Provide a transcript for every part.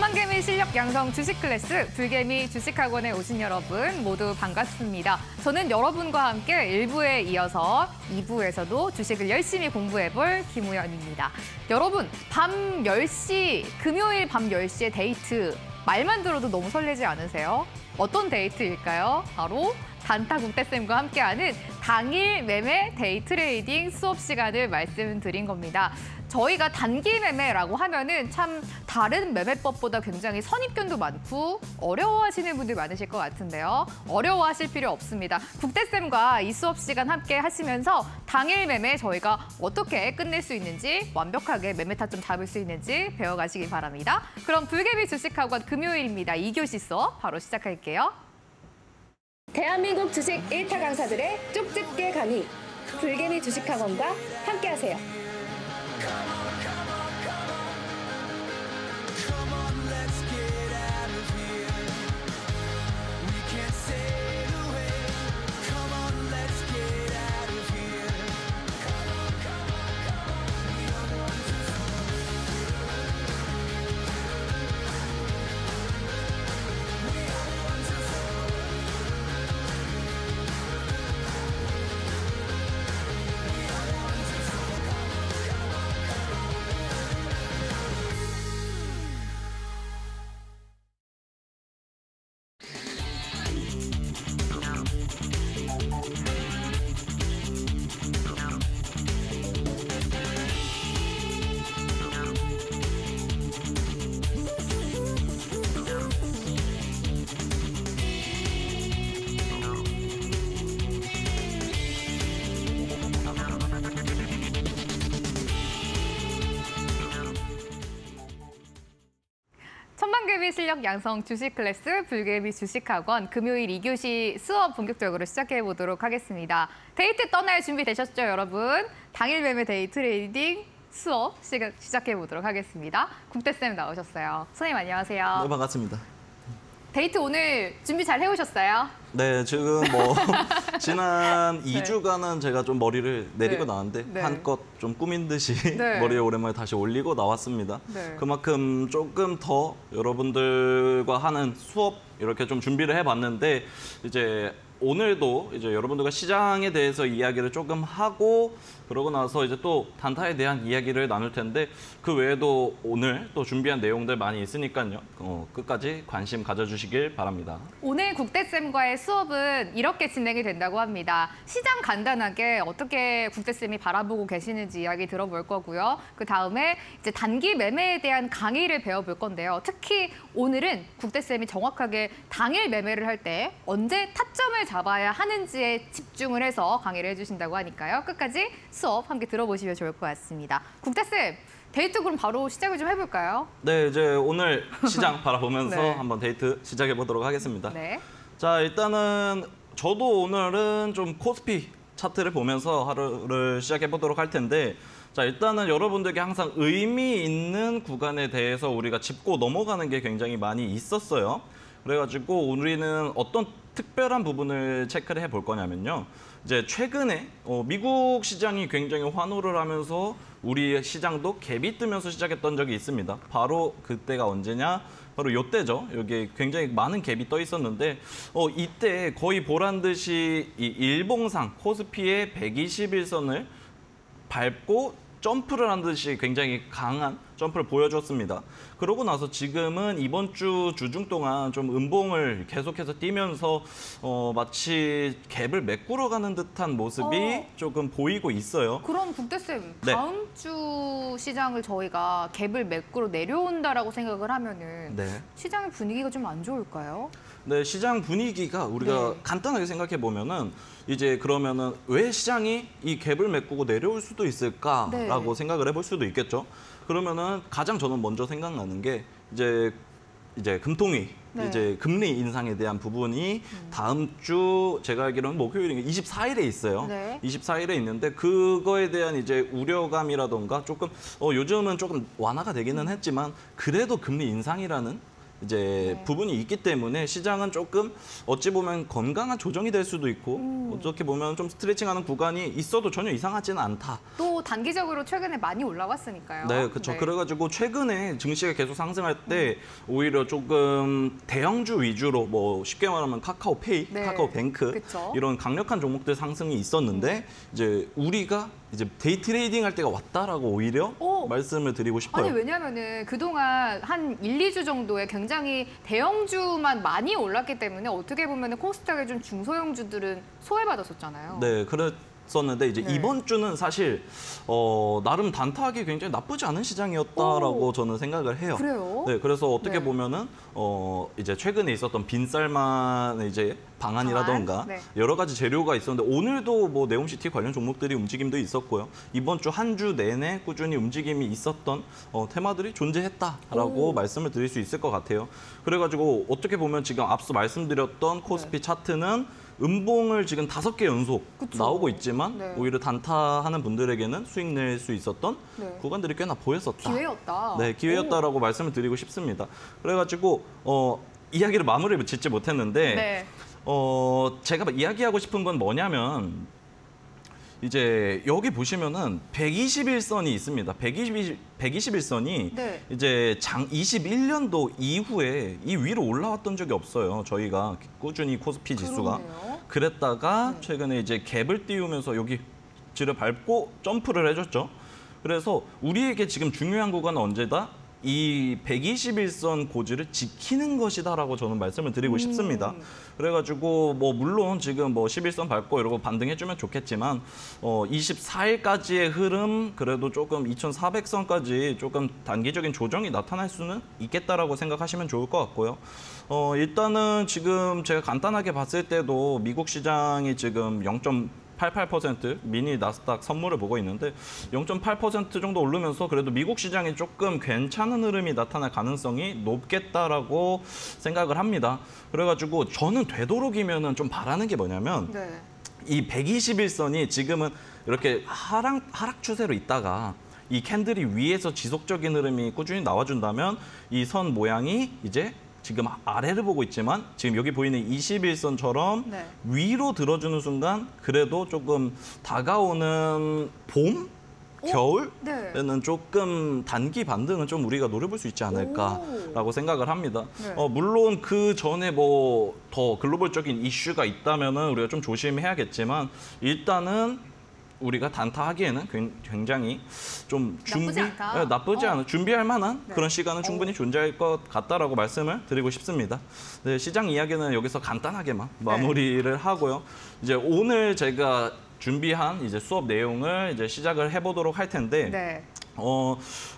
천만개미 실력 양성 주식 클래스 불개미 주식학원에 오신 여러분 모두 반갑습니다. 저는 여러분과 함께 1부에 이어서 2부에서도 주식을 열심히 공부해볼 김우연입니다. 여러분, 밤 10시, 금요일 밤 10시에 데이트 말만 들어도 너무 설레지 않으세요? 어떤 데이트일까요? 바로 단타국대쌤과 함께하는 당일 매매 데이 트레이딩 수업 시간을 말씀드린 겁니다. 저희가 단기 매매라고 하면은 참 다른 매매법보다 굉장히 선입견도 많고 어려워하시는 분들 많으실 것 같은데요. 어려워하실 필요 없습니다. 국대쌤과 이 수업 시간 함께 하시면서 당일 매매 저희가 어떻게 끝낼 수 있는지 완벽하게 매매 타점 잡을 수 있는지 배워가시기 바랍니다. 그럼 불개미 주식학원 금요일입니다. 2교시 수업 바로 시작할게요. 대한민국 주식 1타 강사들의 쪽집게 강의, 불개미 주식학원과 함께하세요. 천만개미 실력 양성 주식 클래스 불개미 주식학원 금요일 2교시 수업 본격적으로 시작해 보도록 하겠습니다. 데이트 떠날 준비 되셨죠, 여러분? 당일 매매 데이 트레이딩 수업 시작해 보도록 하겠습니다. 국대쌤 나오셨어요. 선생님 안녕하세요. 네, 반갑습니다. 데이트 오늘 준비 잘 해오셨어요? 네, 지금 지난 2주간은 제가 좀 머리를 내리고 나왔는데 한껏 좀 꾸민 듯이 머리에 오랜만에 다시 올리고 나왔습니다. 그만큼 조금 더 여러분들과 하는 수업 이렇게 좀 준비를 해봤는데 이제 오늘도 이제 여러분들과 시장에 대해서 이야기를 조금 하고 그러고 나서 이제 또 단타에 대한 이야기를 나눌 텐데 그 외에도 오늘 또 준비한 내용들 많이 있으니까요. 끝까지 관심 가져주시길 바랍니다. 오늘 국대쌤과의 수업은 이렇게 진행이 된다고 합니다. 시장 간단하게 어떻게 국대쌤이 바라보고 계시는지 이야기 들어볼 거고요. 그 다음에 이제 단기 매매에 대한 강의를 배워볼 건데요. 특히 오늘은 국대쌤이 정확하게 당일 매매를 할 때 언제 타점을 잡아야 하는지에 집중을 해서 강의를 해주신다고 하니까요. 끝까지 수업 함께 들어보시면 좋을 것 같습니다. 국대쌤, 데이트 그럼 바로 시작을 좀 해볼까요? 네, 이제 오늘 시장 바라보면서 한번 데이트 시작해 보도록 하겠습니다. 자, 일단은 저도 오늘은 좀 코스피 차트를 보면서 하루를 시작해 보도록 할 텐데 자, 일단은 여러분들께 항상 의미 있는 구간에 대해서 우리가 짚고 넘어가는 게 굉장히 많이 있었어요. 그래가지고 우리는 어떤 특별한 부분을 체크를 해볼 거냐면요. 이제 최근에 미국 시장이 굉장히 환호를 하면서 우리 시장도 갭이 뜨면서 시작했던 적이 있습니다. 바로 그때가 언제냐? 바로 이때죠. 여기 굉장히 많은 갭이 떠 있었는데 이때 거의 보란 듯이 이 일봉상 코스피의 121선을 밟고 점프를 한 듯이 굉장히 강한 점프를 보여줬습니다. 그러고 나서 지금은 이번 주 주중 동안 좀 음봉을 계속해서 뛰면서 마치 갭을 메꾸러 가는 듯한 모습이 조금 보이고 있어요. 그럼 국대쌤, 다음 주 시장을 저희가 갭을 메꾸러 내려온다라고 생각을 하면은 시장의 분위기가 좀 안 좋을까요? 네, 시장 분위기가 우리가 간단하게 생각해 보면은 이제 그러면은 왜 시장이 이 갭을 메꾸고 내려올 수도 있을까라고 생각을 해볼 수도 있겠죠. 그러면은 가장 저는 먼저 생각나는 게 이제 금통위 이제 금리 인상에 대한 부분이 다음 주 제가 알기로는 목요일인 24일에 있어요. 24일에 있는데 그거에 대한 이제 우려감이라던가 조금 요즘은 조금 완화가 되기는 했지만 그래도 금리 인상이라는 이제 부분이 있기 때문에 시장은 조금 어찌 보면 건강한 조정이 될 수도 있고 어떻게 보면 좀 스트레칭하는 구간이 있어도 전혀 이상하지는 않다. 또 단기적으로 최근에 많이 올라왔으니까요. 네, 그렇죠. 그래가지고 최근에 증시가 계속 상승할 때 오히려 조금 대형주 위주로 뭐 쉽게 말하면 카카오페이, 카카오뱅크 그쵸. 이런 강력한 종목들 상승이 있었는데 이제 우리가 이제 데이 트레이딩 할 때가 왔다라고 오히려 말씀을 드리고 싶어요. 아니 왜냐면은 그동안 한 1, 2주 정도에 굉장히 대형주만 많이 올랐기 때문에 어떻게 보면은 코스닥의 좀 중소형주들은 소외받았었잖아요. 네, 그랬었는데 이제 이번 주는 사실 나름 단타하기 굉장히 나쁘지 않은 시장이었다라고 저는 생각을 해요. 그래요? 네, 그래서 어떻게 보면은 이제 최근에 있었던 빈쌀만 이제 방안이라던가 여러 가지 재료가 있었는데 오늘도 뭐 네옴시티 관련 종목들이 움직임도 있었고요. 이번 주 한 주 내내 꾸준히 움직임이 있었던 테마들이 존재했다라고 말씀을 드릴 수 있을 것 같아요. 그래가지고 어떻게 보면 지금 앞서 말씀드렸던 코스피 차트는 음봉을 지금 5개 연속 나오고 있지만 오히려 단타하는 분들에게는 수익 낼 수 있었던 구간들이 꽤나 보였었다. 기회였다. 네, 기회였다라고 말씀을 드리고 싶습니다. 그래가지고 이야기를 마무리를 짓지 못했는데 제가 이야기하고 싶은 건 뭐냐면 이제 여기 보시면은 121선이 있습니다. 121선이 이제 21년도 이후에 이 위로 올라왔던 적이 없어요. 저희가 꾸준히 코스피 지수가. 그랬다가 최근에 이제 갭을 띄우면서 여기 지를 밟고 점프를 해줬죠. 그래서 우리에게 지금 중요한 구간은 언제다? 이 121선 고지를 지키는 것이다라고 저는 말씀을 드리고 싶습니다. 그래가지고 뭐 물론 지금 뭐 11선 밟고 이러고 반등해주면 좋겠지만 24일까지의 흐름 그래도 조금 2,400선까지 조금 단기적인 조정이 나타날 수는 있겠다라고 생각하시면 좋을 것 같고요. 일단은 지금 제가 간단하게 봤을 때도 미국 시장이 지금 0.88% 미니 나스닥 선물을 보고 있는데 0.8% 정도 오르면서 그래도 미국 시장이 조금 괜찮은 흐름이 나타날 가능성이 높겠다라고 생각을 합니다. 그래가지고 저는 되도록이면은 좀 바라는 게 뭐냐면 이 121선이 지금은 이렇게 하락 추세로 있다가 이 캔들이 위에서 지속적인 흐름이 꾸준히 나와준다면 이 선 모양이 이제 지금 아래를 보고 있지만 지금 여기 보이는 21선처럼 위로 들어주는 순간 그래도 조금 다가오는 봄? 겨울에는 조금 단기 반등은 좀 우리가 노려볼 수 있지 않을까라고 생각을 합니다. 물론 그 전에 뭐 더 글로벌적인 이슈가 있다면은 우리가 좀 조심해야겠지만 일단은 우리가 단타하기에는 굉장히 좀 나쁘지 않은 준비할 만한 그런 시간은 충분히 존재할 것 같다라고 말씀을 드리고 싶습니다. 네, 시장 이야기는 여기서 간단하게만 마무리를 하고요. 이제 오늘 제가 준비한 이제 수업 내용을 이제 시작을 해보도록 할 텐데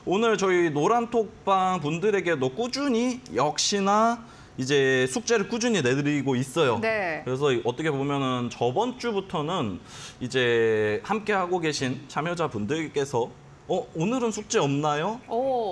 오늘 저희 노란톡방 분들에게도 꾸준히 역시나 이제 숙제를 꾸준히 내드리고 있어요. 그래서 어떻게 보면은 저번 주부터는 이제 함께 하고 계신 참여자분들께서 오늘은 숙제 없나요?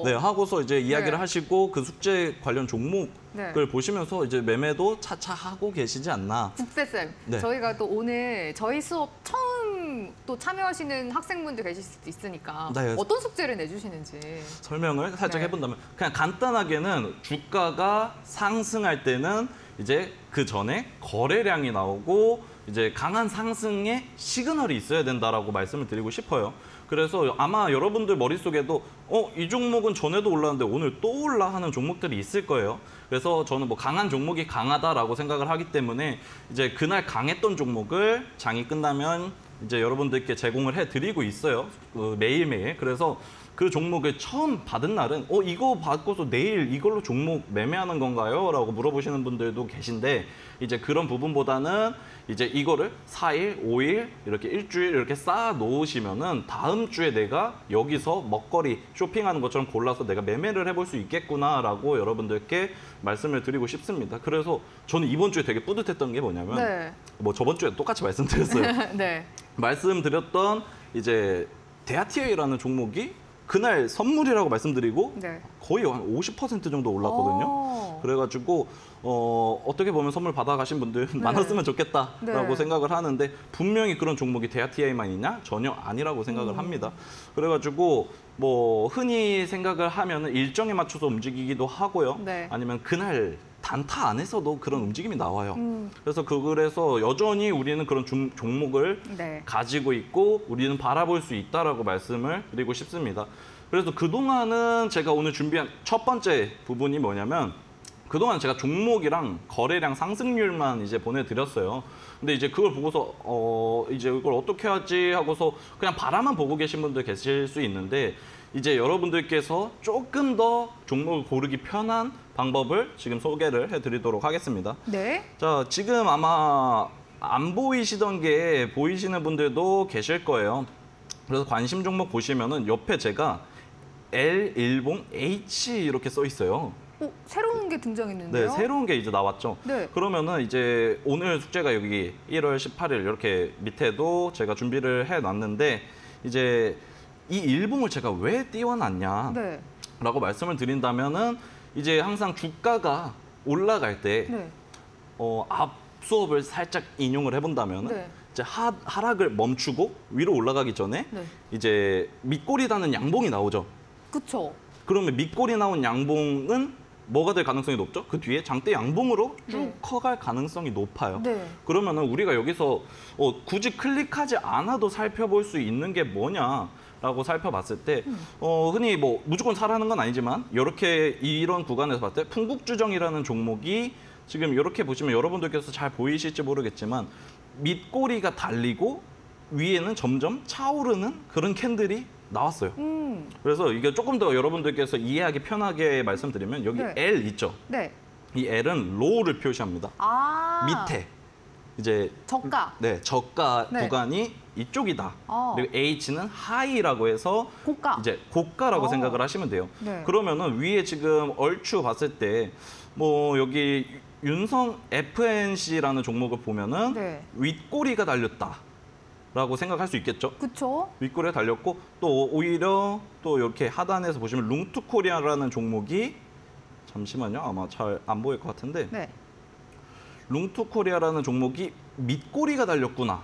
네, 하고서 이제 이야기를 하시고 그 숙제 관련 종목을 보시면서 이제 매매도 차차 하고 계시지 않나. 국세쌤, 저희가 또 오늘 저희 수업 처음 또 참여하시는 학생분들 계실 수도 있으니까 어떤 숙제를 내주시는지 설명을 살짝 해본다면 그냥 간단하게는 주가가 상승할 때는 이제 그 전에 거래량이 나오고 이제 강한 상승의 시그널이 있어야 된다라고 말씀을 드리고 싶어요. 그래서 아마 여러분들 머릿속에도 이 종목은 전에도 올랐는데 오늘 또 올라 하는 종목들이 있을 거예요. 그래서 저는 뭐 강한 종목이 강하다라고 생각을 하기 때문에 이제 그날 강했던 종목을 장이 끝나면 이제 여러분들께 제공을 해드리고 있어요. 매일매일. 그래서 그 종목을 처음 받은 날은 이거 받고서 내일 이걸로 종목 매매하는 건가요? 라고 물어보시는 분들도 계신데 이제 그런 부분보다는 이제 이거를 4일, 5일, 이렇게 일주일 이렇게 쌓아 놓으시면은 다음 주에 내가 여기서 먹거리 쇼핑하는 것처럼 골라서 내가 매매를 해볼 수 있겠구나라고 여러분들께 말씀을 드리고 싶습니다. 그래서 저는 이번 주에 되게 뿌듯했던 게 뭐냐면 뭐 저번 주에 똑같이 말씀드렸어요. 말씀드렸던 이제 데아티에이라는 종목이 그날 선물이라고 말씀드리고 네. 거의 한 50% 정도 올랐거든요. 그래가지고 어떻게 보면 선물 받아가신 분들 많았으면 좋겠다라고 생각을 하는데 분명히 그런 종목이 대하 TI만 있냐? 전혀 아니라고 생각을 합니다. 그래가지고 뭐 흔히 생각을 하면은 일정에 맞춰서 움직이기도 하고요. 아니면 그날 단타 안에서도 그런 움직임이 나와요. 그래서 여전히 우리는 그런 종목을 가지고 있고 우리는 바라볼 수 있다라고 말씀을 드리고 싶습니다. 그래서 그동안은 제가 오늘 준비한 첫 번째 부분이 뭐냐면 그동안 제가 종목이랑 거래량 상승률만 이제 보내드렸어요. 근데 이제 그걸 보고서 이제 이걸 어떻게 하지 하고서 그냥 바라만 보고 계신 분들 계실 수 있는데 이제 여러분들께서 조금 더 종목을 고르기 편한 방법을 지금 소개를 해드리도록 하겠습니다. 네. 자, 지금 아마 안 보이시던 게 보이시는 분들도 계실 거예요. 그래서 관심 종목 보시면은 옆에 제가 L, 일봉, H 이렇게 써 있어요. 새로운 게 등장했는데요? 네, 새로운 게 이제 나왔죠. 네. 그러면은 이제 오늘 숙제가 여기 1월 18일 이렇게 밑에도 제가 준비를 해놨는데 이제 이 일봉을 제가 왜 띄워놨냐 라고 말씀을 드린다면은 이제 항상 주가가 올라갈 때 앞 수업을 살짝 인용을 해본다면은 이제 하락을 멈추고 위로 올라가기 전에 이제 밑꼬리 닿는 양봉이 나오죠. 그렇죠. 그러면 밑꼬리 나온 양봉은 뭐가 될 가능성이 높죠? 그 뒤에 장대 양봉으로 쭉 커갈 가능성이 높아요. 그러면은 우리가 여기서 굳이 클릭하지 않아도 살펴볼 수 있는 게 뭐냐라고 살펴봤을 때 흔히 뭐 무조건 사라는 건 아니지만 이렇게 이런 구간에서 봤을 때 풍국주정이라는 종목이 지금 이렇게 보시면 여러분들께서 잘 보이실지 모르겠지만 밑꼬리가 달리고 위에는 점점 차오르는 그런 캔들이 나왔어요. 그래서 이게 조금 더 여러분들께서 이해하기 편하게 말씀드리면 여기 L 있죠? 이 L은 로우를 표시합니다. 밑에 이제 저가. 저가 구간이 이쪽이다. 그리고 H는 하이라고 해서 고가. 이제 고가라고 생각을 하시면 돼요. 그러면은 위에 지금 얼추 봤을 때 뭐 여기 윤성 FNC라는 종목을 보면은 윗꼬리가 달렸다. 라고 생각할 수 있겠죠. 그렇죠. 윗꼬리가 달렸고 또 오히려 또 이렇게 하단에서 보시면 룽투코리아라는 종목이 잠시만요. 아마 잘 안 보일 것 같은데 룽투코리아라는 종목이 밑꼬리가 달렸구나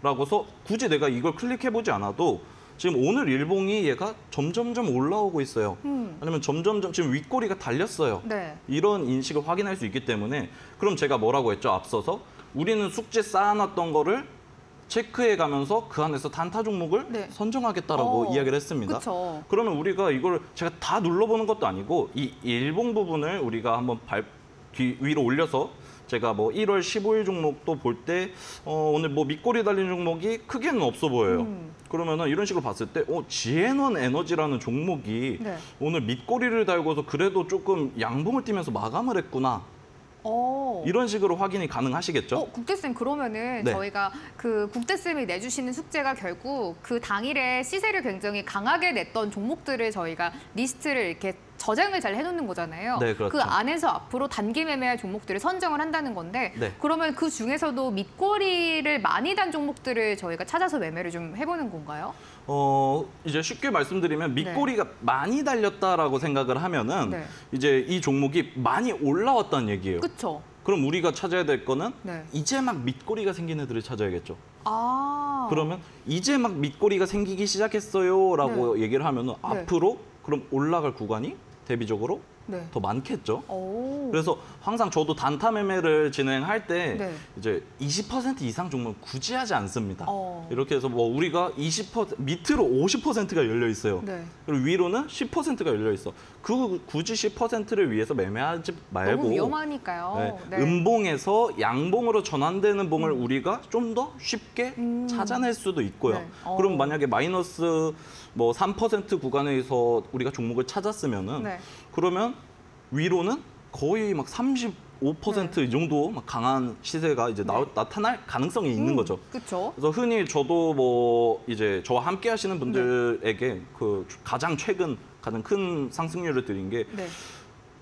라고서 굳이 내가 이걸 클릭해보지 않아도 지금 오늘 일봉이 얘가 점점점 올라오고 있어요. 아니면 점점점 지금 윗꼬리가 달렸어요. 이런 인식을 확인할 수 있기 때문에 그럼 제가 뭐라고 했죠? 앞서서 우리는 숙제 쌓아놨던 거를 체크해 가면서 그 안에서 단타 종목을 선정하겠다라고 이야기를 했습니다. 그러면 우리가 이걸 제가 다 눌러보는 것도 아니고 이 일봉 부분을 우리가 한번 위로 올려서 제가 뭐 1월 15일 종목도 볼 때 오늘 뭐 밑꼬리 달린 종목이 크게는 없어 보여요. 그러면은 이런 식으로 봤을 때 지앤원 에너지라는 종목이 오늘 밑꼬리를 달고서 그래도 조금 양봉을 띠면서 마감을 했구나. 이런 식으로 확인이 가능하시겠죠? 국대쌤 그러면은 저희가 그 국대쌤이 내주시는 숙제가 결국 그 당일에 시세를 굉장히 강하게 냈던 종목들을 저희가 리스트를 이렇게 저장을 잘 해놓는 거잖아요. 그렇죠. 그 안에서 앞으로 단기 매매할 종목들을 선정을 한다는 건데 그러면 그 중에서도 밑꼬리를 많이 단 종목들을 저희가 찾아서 매매를 좀 해보는 건가요? 이제 쉽게 말씀드리면 밑꼬리가 많이 달렸다라고 생각을 하면은 이제 이 종목이 많이 올라왔다는 얘기예요. 그렇죠. 그럼 우리가 찾아야 될 거는 이제 막 밑꼬리가 생긴 애들을 찾아야겠죠. 그러면 이제 막 밑꼬리가 생기기 시작했어요라고 얘기를 하면은 앞으로 그럼 올라갈 구간이 대비적으로 더 많겠죠. 그래서 항상 저도 단타 매매를 진행할 때 이제 20% 이상 종목은 굳이 하지 않습니다. 이렇게 해서 뭐 우리가 20% 밑으로 50%가 열려 있어요. 그리고 위로는 10%가 열려 있어. 그 굳이 10%를 위해서 매매하지 말고 너무 위험하니까요. 음봉에서 양봉으로 전환되는 봉을 우리가 좀 더 쉽게 찾아낼 수도 있고요. 그럼 만약에 마이너스 뭐 3% 구간에서 우리가 종목을 찾았으면은 그러면 위로는 거의 막 35% 정도 막 강한 시세가 이제 나타날 가능성이 있는 거죠. 그렇죠. 그래서 흔히 저도 뭐 이제 저와 함께 하시는 분들에게 그 가장 최근 가장 큰 상승률을 드린 게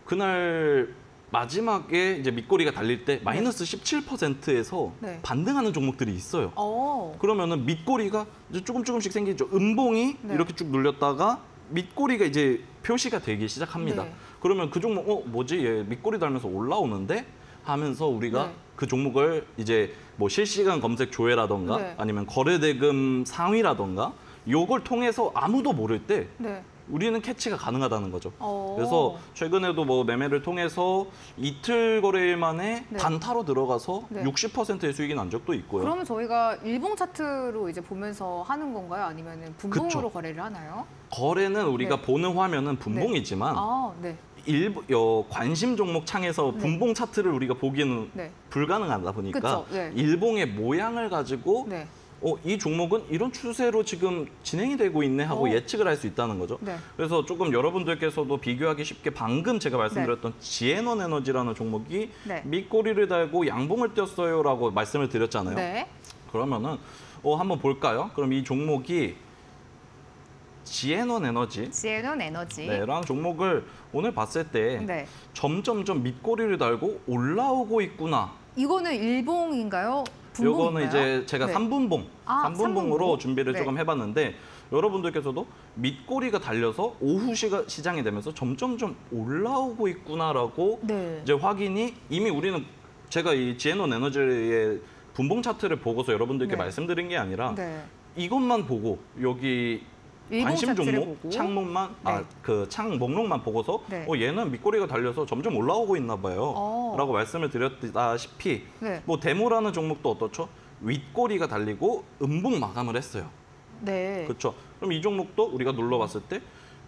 그날 마지막에 이제 밑꼬리가 달릴 때 마이너스 17%에서 반등하는 종목들이 있어요. 그러면은 밑꼬리가 이제 조금씩 생기죠. 음봉이 이렇게 쭉 눌렸다가 밑꼬리가 이제 표시가 되기 시작합니다. 네. 그러면 그 종목 뭐지? 얘 밑꼬리 달면서 올라오는데 하면서 우리가 네. 그 종목을 이제 뭐 실시간 검색 조회라던가 네. 아니면 거래대금 상위라던가 요걸 통해서 아무도 모를 때 네. 우리는 캐치가 가능하다는 거죠. 오. 그래서 최근에도 뭐 매매를 통해서 이틀 거래일 만에 네. 단타로 들어가서 네. 60%의 수익이 난 적도 있고요. 그러면 저희가 일봉 차트로 이제 보면서 하는 건가요? 아니면 분봉으로 그쵸. 거래를 하나요? 거래는 우리가 네. 보는 화면은 분봉이지만 아, 네. 관심 종목 창에서 분봉 차트를 우리가 보기는 네. 불가능하다 보니까 그쵸, 네. 일봉의 모양을 가지고 네. 이 종목은 이런 추세로 지금 진행이 되고 있네 하고 예측을 할 수 있다는 거죠. 네. 그래서 조금 여러분들께서도 비교하기 쉽게 방금 제가 말씀드렸던 지에넌 에너지라는 종목이 네. 밑꼬리를 달고 양봉을 띄었어요라고 말씀을 드렸잖아요. 네. 그러면은 한번 볼까요? 그럼 이 종목이 지에넌 에너지 지에논 에너지. 네, 라는 종목을 오늘 봤을 때 네. 점점점 밑꼬리를 달고 올라오고 있구나. 이거는 일봉인가요? 분봉인가요? 요거는 이제 제가 네. 3분봉, 아, 3분봉으로 삼분봉? 준비를 네. 조금 해봤는데 여러분들께서도 밑꼬리가 달려서 오후 시장이 되면서 점점점 올라오고 있구나라고 네. 이제 확인이 이미 우리는 제가 이 지에논 에너지의 분봉 차트를 보고서 여러분들께 네. 말씀드린 게 아니라 네. 이것만 보고 여기 일봉 관심 차트를 종목 보고. 창목만 네. 그 창 목록만 보고서 네. 얘는 밑꼬리가 달려서 점점 올라오고 있나 봐요. 어. 라고 말씀을 드렸다시피 네. 뭐 데모라는 종목도 어떻죠? 윗꼬리가 달리고 음봉 마감을 했어요. 네. 그렇죠. 그럼 이 종목도 우리가 눌러봤을 때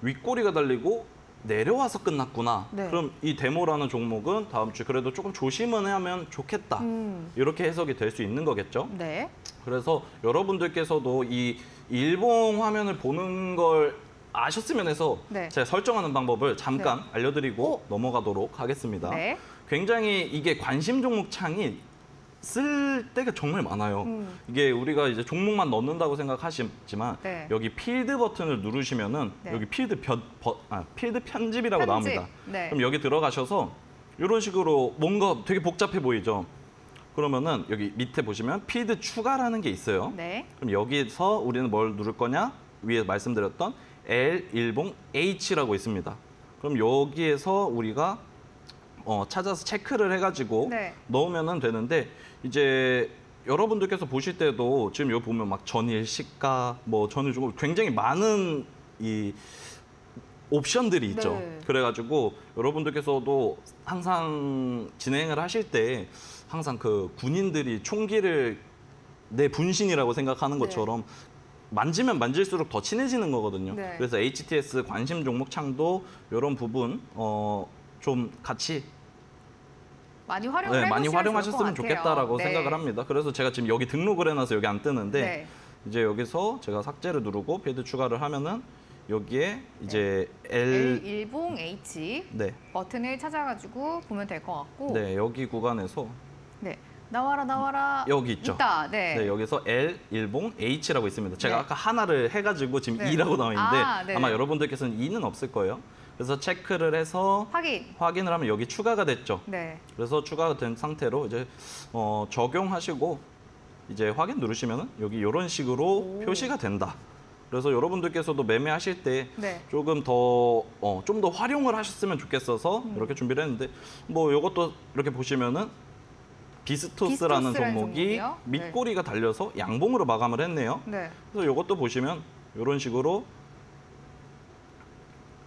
윗꼬리가 달리고 내려와서 끝났구나. 네. 그럼 이 데모라는 종목은 다음 주 그래도 조금 조심은 하면 좋겠다. 이렇게 해석이 될 수 있는 거겠죠. 네. 그래서 여러분들께서도 이 일봉 화면을 보는 걸 아셨으면 해서 네. 제가 설정하는 방법을 잠깐 알려드리고 넘어가도록 하겠습니다. 네. 굉장히 이게 관심 종목 창이 쓸 때가 정말 많아요. 이게 우리가 이제 종목만 넣는다고 생각하시지만 네. 여기 필드 버튼을 누르시면은 네. 여기 필드 편집이라고 편집. 나옵니다. 네. 그럼 여기 들어가셔서 이런 식으로 뭔가 되게 복잡해 보이죠. 그러면은 여기 밑에 보시면 필드 추가라는 게 있어요. 네. 그럼 여기서 우리는 뭘 누를 거냐? 위에 말씀드렸던 L1봉 H라고 있습니다. 그럼 여기에서 우리가 찾아서 체크를 해가지고 네. 넣으면 되는데 이제 여러분들께서 보실 때도 지금 여기 보면 막 전일 시가, 뭐 전일 주고 굉장히 많은 이 옵션들이 있죠. 네. 그래가지고 여러분들께서도 항상 진행을 하실 때 항상 그 군인들이 총기를 내 분신이라고 생각하는 것처럼 만지면 만질수록 더 친해지는 거거든요. 네. 그래서 HTS 관심 종목 창도 이런 부분 좀 같이 많이 활용을 많이 해보시면 활용하셨으면 좋을 것 같아요. 좋겠다라고 네. 생각을 합니다. 그래서 제가 지금 여기 등록을 해놔서 여기 안 뜨는데 네. 이제 여기서 제가 삭제를 누르고 필드 추가를 하면은 여기에 이제 L L1봉 H 네, 버튼을 찾아가지고 보면 될 것 같고. 네 여기 구간에서 네. 나와라. 여기 있죠. 있다. 네. 네, 여기서 L1봉 H라고 있습니다. 제가 네. 아까 하나를 해가지고 지금 네. 2라고 나와 있는데 아, 네. 아마 여러분들께서는 2는 없을 거예요. 그래서 체크를 해서 확인을 하면 여기 추가가 됐죠. 네. 그래서 추가가 된 상태로 이제 적용하시고 이제 확인 누르시면은 여기 이런 식으로 표시가 된다. 그래서 여러분들께서도 매매하실 때 네. 조금 더 좀 더 활용을 하셨으면 좋겠어서 이렇게 준비를 했는데 뭐 이것도 이렇게 보시면은 비스토스라는 종목이 종목이요? 밑꼬리가 달려서 양봉으로 마감을 했네요. 네. 그래서 이것도 보시면 이런 식으로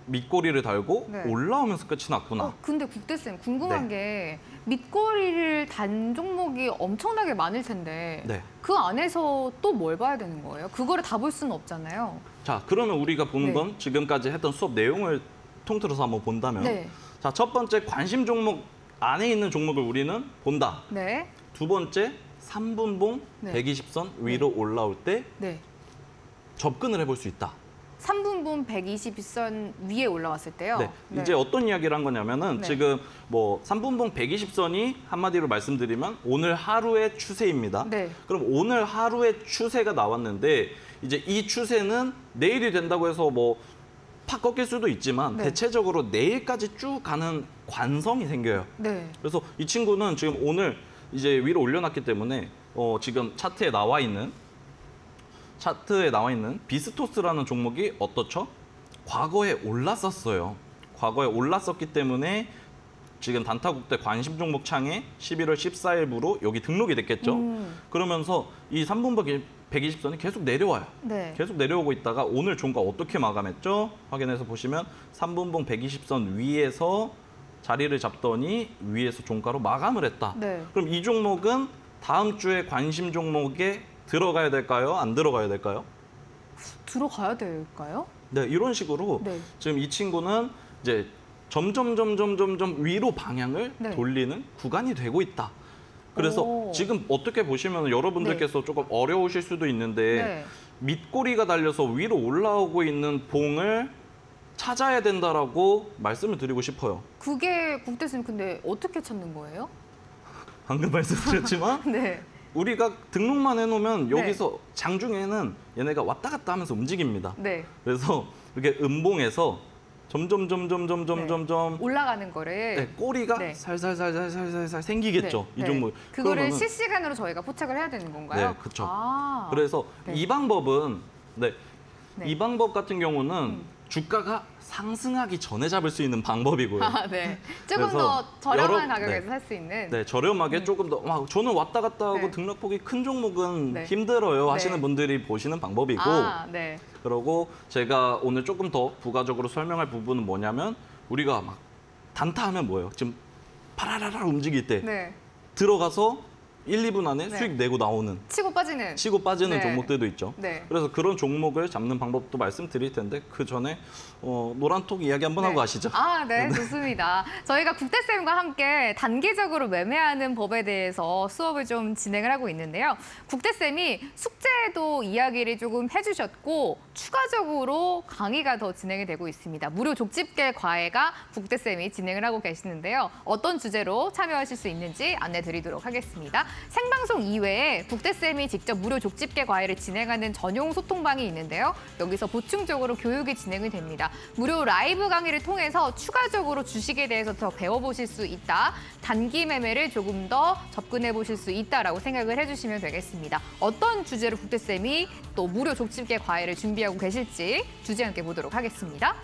밑꼬리를 달고 네. 올라오면서 끝이 났구나. 근데 국대쌤 궁금한 네. 게 밑거리를 단 종목이 엄청나게 많을 텐데 네. 그 안에서 또 뭘 봐야 되는 거예요? 그거를 다 볼 수는 없잖아요. 자, 그러면 우리가 보는 네. 건 지금까지 했던 수업 내용을 통틀어서 한번 본다면 네. 자, 첫 번째 관심 종목 안에 있는 종목을 우리는 본다. 네. 두 번째 3분봉 네. 120선 위로 올라올 때 네. 접근을 해볼 수 있다. 3분봉 120선 위에 올라왔을 때요. 네. 이제 어떤 이야기를 한 거냐면은 네. 지금 뭐 3분봉 120선이 한마디로 말씀드리면 오늘 하루의 추세입니다. 네. 그럼 오늘 하루의 추세가 나왔는데 이제 이 추세는 내일이 된다고 해서 뭐 팍 꺾일 수도 있지만 네. 대체적으로 내일까지 쭉 가는 관성이 생겨요. 네. 그래서 이 친구는 지금 오늘 이제 위로 올려놨기 때문에 지금 차트에 나와 있는 비스토스라는 종목이 어떻죠? 과거에 올랐었어요. 과거에 올랐었기 때문에 지금 단타국대 관심 종목 창에 11월 14일부로 여기 등록이 됐겠죠. 그러면서 이 3분봉 120선이 계속 내려와요. 네. 계속 내려오고 있다가 오늘 종가 어떻게 마감했죠? 확인해서 보시면 3분봉 120선 위에서 자리를 잡더니 위에서 종가로 마감을 했다. 네. 그럼 이 종목은 다음 주에 관심 종목에 들어가야 될까요? 안 들어가야 될까요? 들어가야 될까요? 네, 이런 식으로 네. 지금 이 친구는 이제 점점 위로 방향을 네. 돌리는 구간이 되고 있다. 그래서 오. 지금 어떻게 보시면 여러분들께서 네. 조금 어려우실 수도 있는데 네. 밑꼬리가 달려서 위로 올라오고 있는 봉을 찾아야 된다라고 말씀을 드리고 싶어요. 그게 국대쌤 근데 어떻게 찾는 거예요? 방금 말씀드렸지만 네. 우리가 등록만 해놓으면 네. 여기서 장중에는 얘네가 왔다 갔다 하면서 움직입니다. 네. 그래서 이렇게 음봉에서 점점 올라가는 거를 네, 꼬리가 네. 살살살살살살 생기겠죠. 네. 이 종목. 그거를 그러면은- 실시간으로 저희가 포착을 해야 되는 건가요? 네, 그렇죠. 아. 그래서 네. 이 방법은 네. 이 방법 같은 경우는 주가가 상승하기 전에 잡을 수 있는 방법이고요. 아, 네. 조금 그래서 더 저렴한 여러- 가격에서 네. 살 수 있는. 네, 저렴하게 조금 더 저는 왔다 갔다 하고 네. 등락폭이 큰 종목은 네. 힘들어요 네. 하시는 분들이 보시는 방법이고 아, 네. 그리고 제가 오늘 조금 더 부가적으로 설명할 부분은 뭐냐면 우리가 막 단타하면 뭐예요? 지금 파라라라 움직일 때 네. 들어가서 1, 2분 안에 네. 수익 내고 나오는 치고 빠지는. 치고 빠지는 네. 종목들도 있죠. 네. 그래서 그런 종목을 잡는 방법도 말씀드릴 텐데 그 전에 노란톡 이야기 한번 하고 가시죠. 아, 네, 좋습니다. 저희가 국대쌤과 함께 단기적으로 매매하는 법에 대해서 수업을 좀 진행을 하고 있는데요. 국대쌤이 숙제도 이야기를 조금 해주셨고 추가적으로 강의가 더 진행이 되고 있습니다. 무료 족집게 과외가 국대쌤이 진행을 하고 계시는데요. 어떤 주제로 참여하실 수 있는지 안내드리도록 하겠습니다. 생방송 이외에 국대쌤이 직접 무료 족집게 과외를 진행하는 전용 소통방이 있는데요. 여기서 보충적으로 교육이 진행이 됩니다. 무료 라이브 강의를 통해서 추가적으로 주식에 대해서 더 배워보실 수 있다. 단기 매매를 조금 더 접근해 보실 수 있다라고 생각을 해주시면 되겠습니다. 어떤 주제로 국대쌤이 또 무료 족집게 과외를 준비하고 계실지 주제 함께 보도록 하겠습니다.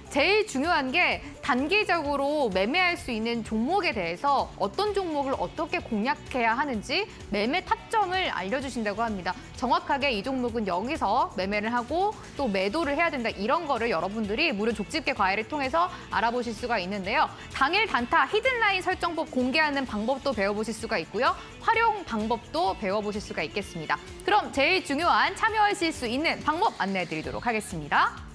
제일 중요한 게 단기적으로 매매할 수 있는 종목에 대해서 어떤 종목을 어떻게 공략해야 하는지 매매 타점을 알려주신다고 합니다. 정확하게 이 종목은 여기서 매매를 하고 또 매도를 해야 된다. 이런 거를 여러분들이 무료 족집게 과외를 통해서 알아보실 수가 있는데요. 당일 단타 히든라인 설정법 공개하는 방법도 배워보실 수가 있고요. 활용 방법도 배워보실 수가 있겠습니다. 그럼 제일 중요한 참여하실 수 있는 방법 안내해드리도록 하겠습니다.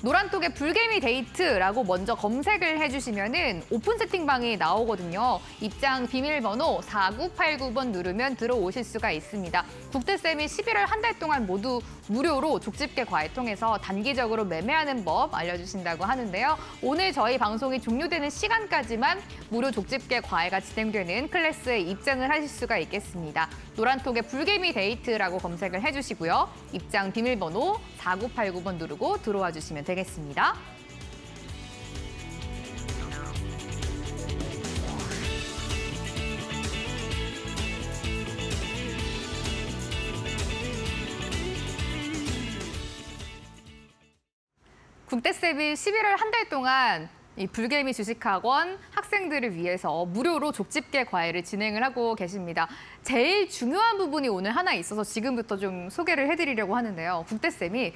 노란톡의 불개미 데이트라고 먼저 검색을 해주시면은 오픈 채팅방이 나오거든요. 입장 비밀번호 4989번 누르면 들어오실 수가 있습니다. 국대쌤이 11월 한 달 동안 모두 무료로 족집게 과외 통해서 단기적으로 매매하는 법 알려주신다고 하는데요. 오늘 저희 방송이 종료되는 시간까지만 무료 족집게 과외가 진행되는 클래스에 입장을 하실 수가 있겠습니다. 노란톡의 불개미 데이트라고 검색을 해주시고요. 입장 비밀번호 4989번 누르고 들어와 주시면 되겠습니다. 국대쌤이 11월 한 달 동안 이 불개미 주식학원 학생들을 위해서 무료로 족집게 과외를 진행을 하고 계십니다. 제일 중요한 부분이 오늘 하나 있어서 지금부터 좀 소개를 해드리려고 하는데요. 국대쌤이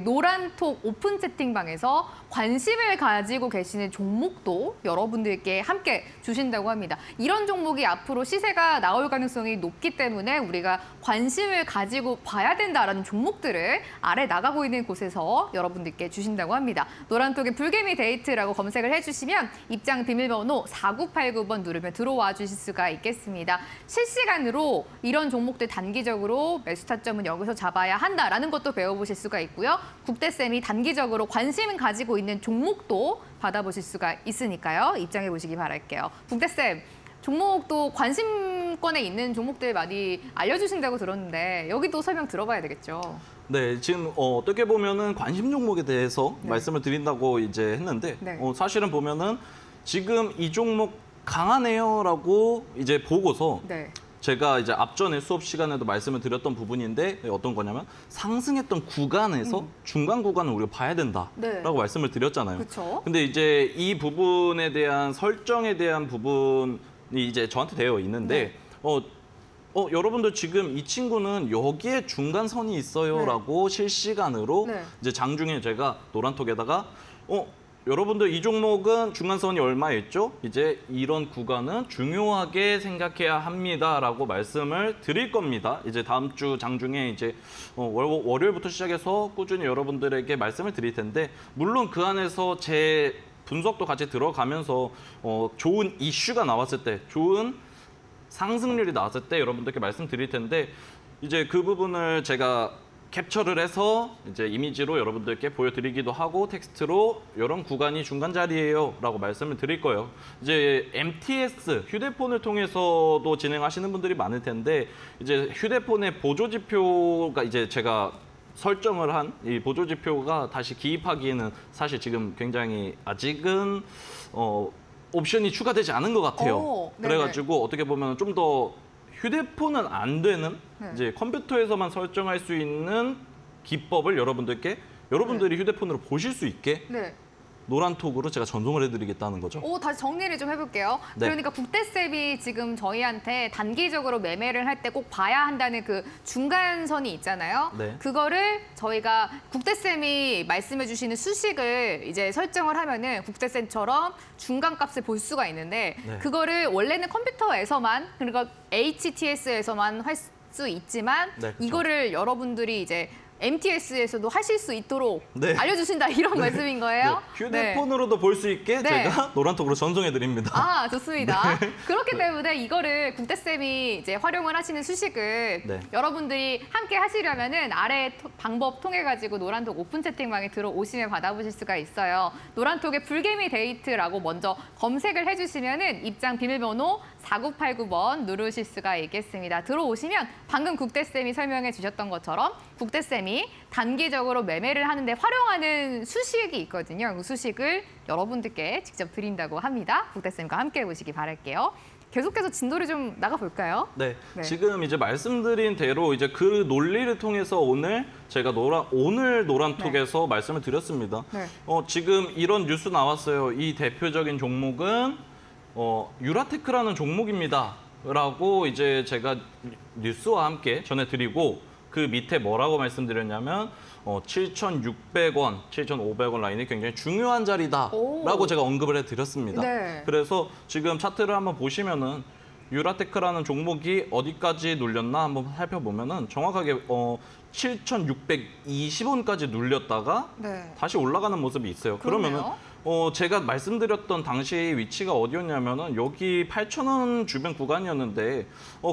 노란톡 오픈 채팅방에서 관심을 가지고 계시는 종목도 여러분들께 함께 주신다고 합니다. 이런 종목이 앞으로 시세가 나올 가능성이 높기 때문에 우리가 관심을 가지고 봐야 된다라는 종목들을 아래 나가고 있는 곳에서 여러분들께 주신다고 합니다. 노란톡의 불개미 데이트라고 검색을 해주시면 입장 비밀번호 4989번 누르면 들어와 주실 수가 있겠습니다. 실시간으로 이런 종목들 단기적으로 매수 타점은 여기서 잡아야 한다라는 것도 배워보실 수가 있고요. 국대쌤이 단기적으로 관심 가지고 있는 종목도 받아보실 수가 있으니까요. 입장해 보시기 바랄게요. 국대쌤, 종목도 관심권에 있는 종목들 많이 알려주신다고 들었는데 여기도 설명 들어봐야 되겠죠. 네, 지금 어떻게 보면은 관심 종목에 대해서 네. 말씀을 드린다고 이제 했는데 네. 사실은 보면은 지금 이 종목 강하네요라고 이제 보고서 네. 제가 이제 앞전에 수업 시간에도 말씀을 드렸던 부분인데 어떤 거냐면 상승했던 구간에서 중간 구간을 우리가 봐야 된다라고 말씀을 드렸잖아요. 그쵸? 근데 이제 이 부분에 대한 설정에 대한 부분이 이제 저한테 되어 있는데 여러분들 지금 이 친구는 여기에 중간선이 있어요라고 실시간으로 이제 장중에 제가 노란톡에다가 여러분들 이 종목은 중간선이 얼마였죠? 이제 이런 구간은 중요하게 생각해야 합니다라고 말씀을 드릴 겁니다. 이제 다음 주 장중에 이제 월요일부터 시작해서 꾸준히 여러분들에게 말씀을 드릴 텐데 물론 그 안에서 제 분석도 같이 들어가면서 좋은 이슈가 나왔을 때, 좋은 상승률이 나왔을 때 여러분들께 말씀드릴 텐데 이제 그 부분을 제가 캡처를 해서 이제 이미지로 여러분들께 보여드리기도 하고 텍스트로 이런 구간이 중간 자리예요라고 말씀을 드릴 거예요. 이제 MTS 휴대폰을 통해서도 진행하시는 분들이 많을 텐데 이제 휴대폰의 보조 지표가 이제 제가 설정을 한 이 보조 지표가 다시 기입하기에는 사실 지금 굉장히 아직은 옵션이 추가되지 않은 것 같아요. 그래가지고 어떻게 보면 좀 더 휴대폰은 안 되는 이제 컴퓨터에서만 설정할 수 있는 기법을 여러분들이 휴대폰으로 보실 수 있게 노란톡으로 제가 전송을 해드리겠다는 거죠. 다시 정리를 좀 해볼게요. 그러니까 국대쌤이 지금 저희한테 단기적으로 매매를 할 때 꼭 봐야 한다는 그 중간선이 있잖아요. 그거를 저희가 국대쌤이 말씀해 주시는 수식을 이제 설정을 하면은 국대쌤처럼 중간값을 볼 수가 있는데 그거를 원래는 컴퓨터에서만 그러니까 HTS에서만 할 수 있지만 이거를 여러분들이 이제 MTS에서도 하실 수 있도록 알려주신다 이런 말씀인 거예요? 휴대폰으로도 볼 수 있게 제가 노란톡으로 전송해드립니다. 좋습니다. 그렇기 때문에 이거를 국대쌤이 이제 활용을 하시는 수식을 여러분들이 함께 하시려면은 아래 방법 통해 가지고 노란톡 오픈 채팅방에 들어오시면 받아보실 수가 있어요. 노란톡에 불개미 데이트라고 먼저 검색을 해주시면은 입장 비밀번호 4989번 누르실 수가 있겠습니다. 들어오시면 방금 국대쌤이 설명해 주셨던 것처럼 국대쌤이 단기적으로 매매를 하는데 활용하는 수식이 있거든요. 그 수식을 여러분들께 직접 드린다고 합니다. 국대쌤과 함께 해보시기 바랄게요. 계속해서 진도를 좀 나가볼까요? 지금 이제 말씀드린 대로 이제 그 논리를 통해서 오늘 제가 오늘 노란톡에서 말씀을 드렸습니다. 지금 이런 뉴스 나왔어요. 이 대표적인 종목은 유라테크라는 종목입니다. 라고 이제 제가 뉴스와 함께 전해드리고 그 밑에 뭐라고 말씀드렸냐면 7,600원, 7,500원 라인이 굉장히 중요한 자리다라고 제가 언급을 해드렸습니다. 그래서 지금 차트를 한번 보시면은 유라테크라는 종목이 어디까지 눌렸나 한번 살펴보면은 정확하게 7,620원까지 눌렸다가 다시 올라가는 모습이 있어요. 그러면은 제가 말씀드렸던 당시 위치가 어디였냐면은 여기 8,000원 주변 구간이었는데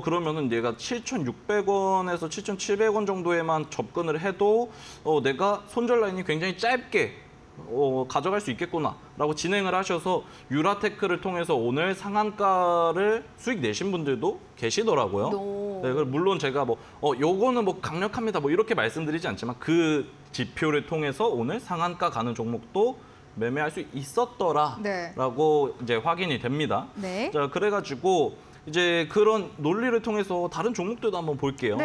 그러면은 얘가 7,600원에서 7,700원 정도에만 접근을 해도 내가 손절 라인이 굉장히 짧게 가져갈 수 있겠구나라고 진행을 하셔서 유라테크를 통해서 오늘 상한가를 수익 내신 분들도 계시더라고요. 물론 제가 요거는 강력합니다 이렇게 말씀드리지 않지만 그 지표를 통해서 오늘 상한가 가는 종목도 매매할 수 있었더라라고 이제 확인이 됩니다. 자, 그래가지고 이제 그런 논리를 통해서 다른 종목들도 한번 볼게요.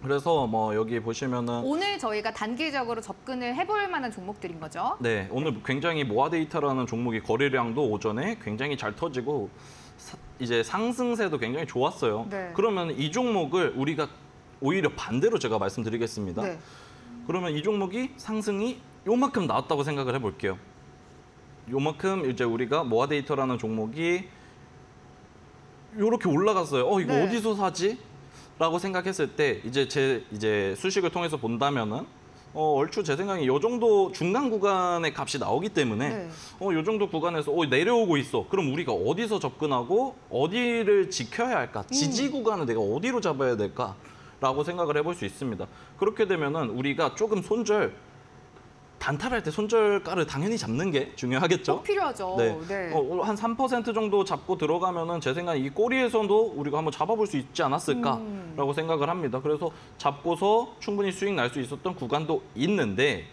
그래서 여기 보시면은 오늘 저희가 단기적으로 접근을 해볼 만한 종목들인 거죠? 오늘 굉장히 모아데이터라는 종목이 거래량도 오전에 굉장히 잘 터지고 이제 상승세도 굉장히 좋았어요. 그러면 이 종목을 우리가 오히려 반대로 제가 말씀드리겠습니다. 그러면 이 종목이 상승이 요만큼 나왔다고 생각을 해볼게요. 요만큼 이제 우리가 모아데이터라는 종목이 요렇게 올라갔어요. 이거 어디서 사지? 라고 생각했을 때 이제 수식을 통해서 본다면은 얼추 제 생각에 요 정도 중간 구간의 값이 나오기 때문에 요 정도 구간에서 내려오고 있어. 그럼 우리가 어디서 접근하고 어디를 지켜야 할까? 지지 구간을 내가 어디로 잡아야 될까? 라고 생각을 해볼 수 있습니다. 그렇게 되면은 우리가 조금 단타할 때 손절가를 당연히 잡는 게 중요하겠죠. 필요하죠. 한 3% 정도 잡고 들어가면은 제 생각에 이 꼬리에서도 우리가 한번 잡아볼 수 있지 않았을까라고 생각을 합니다. 그래서 잡고서 충분히 수익 날 수 있었던 구간도 있는데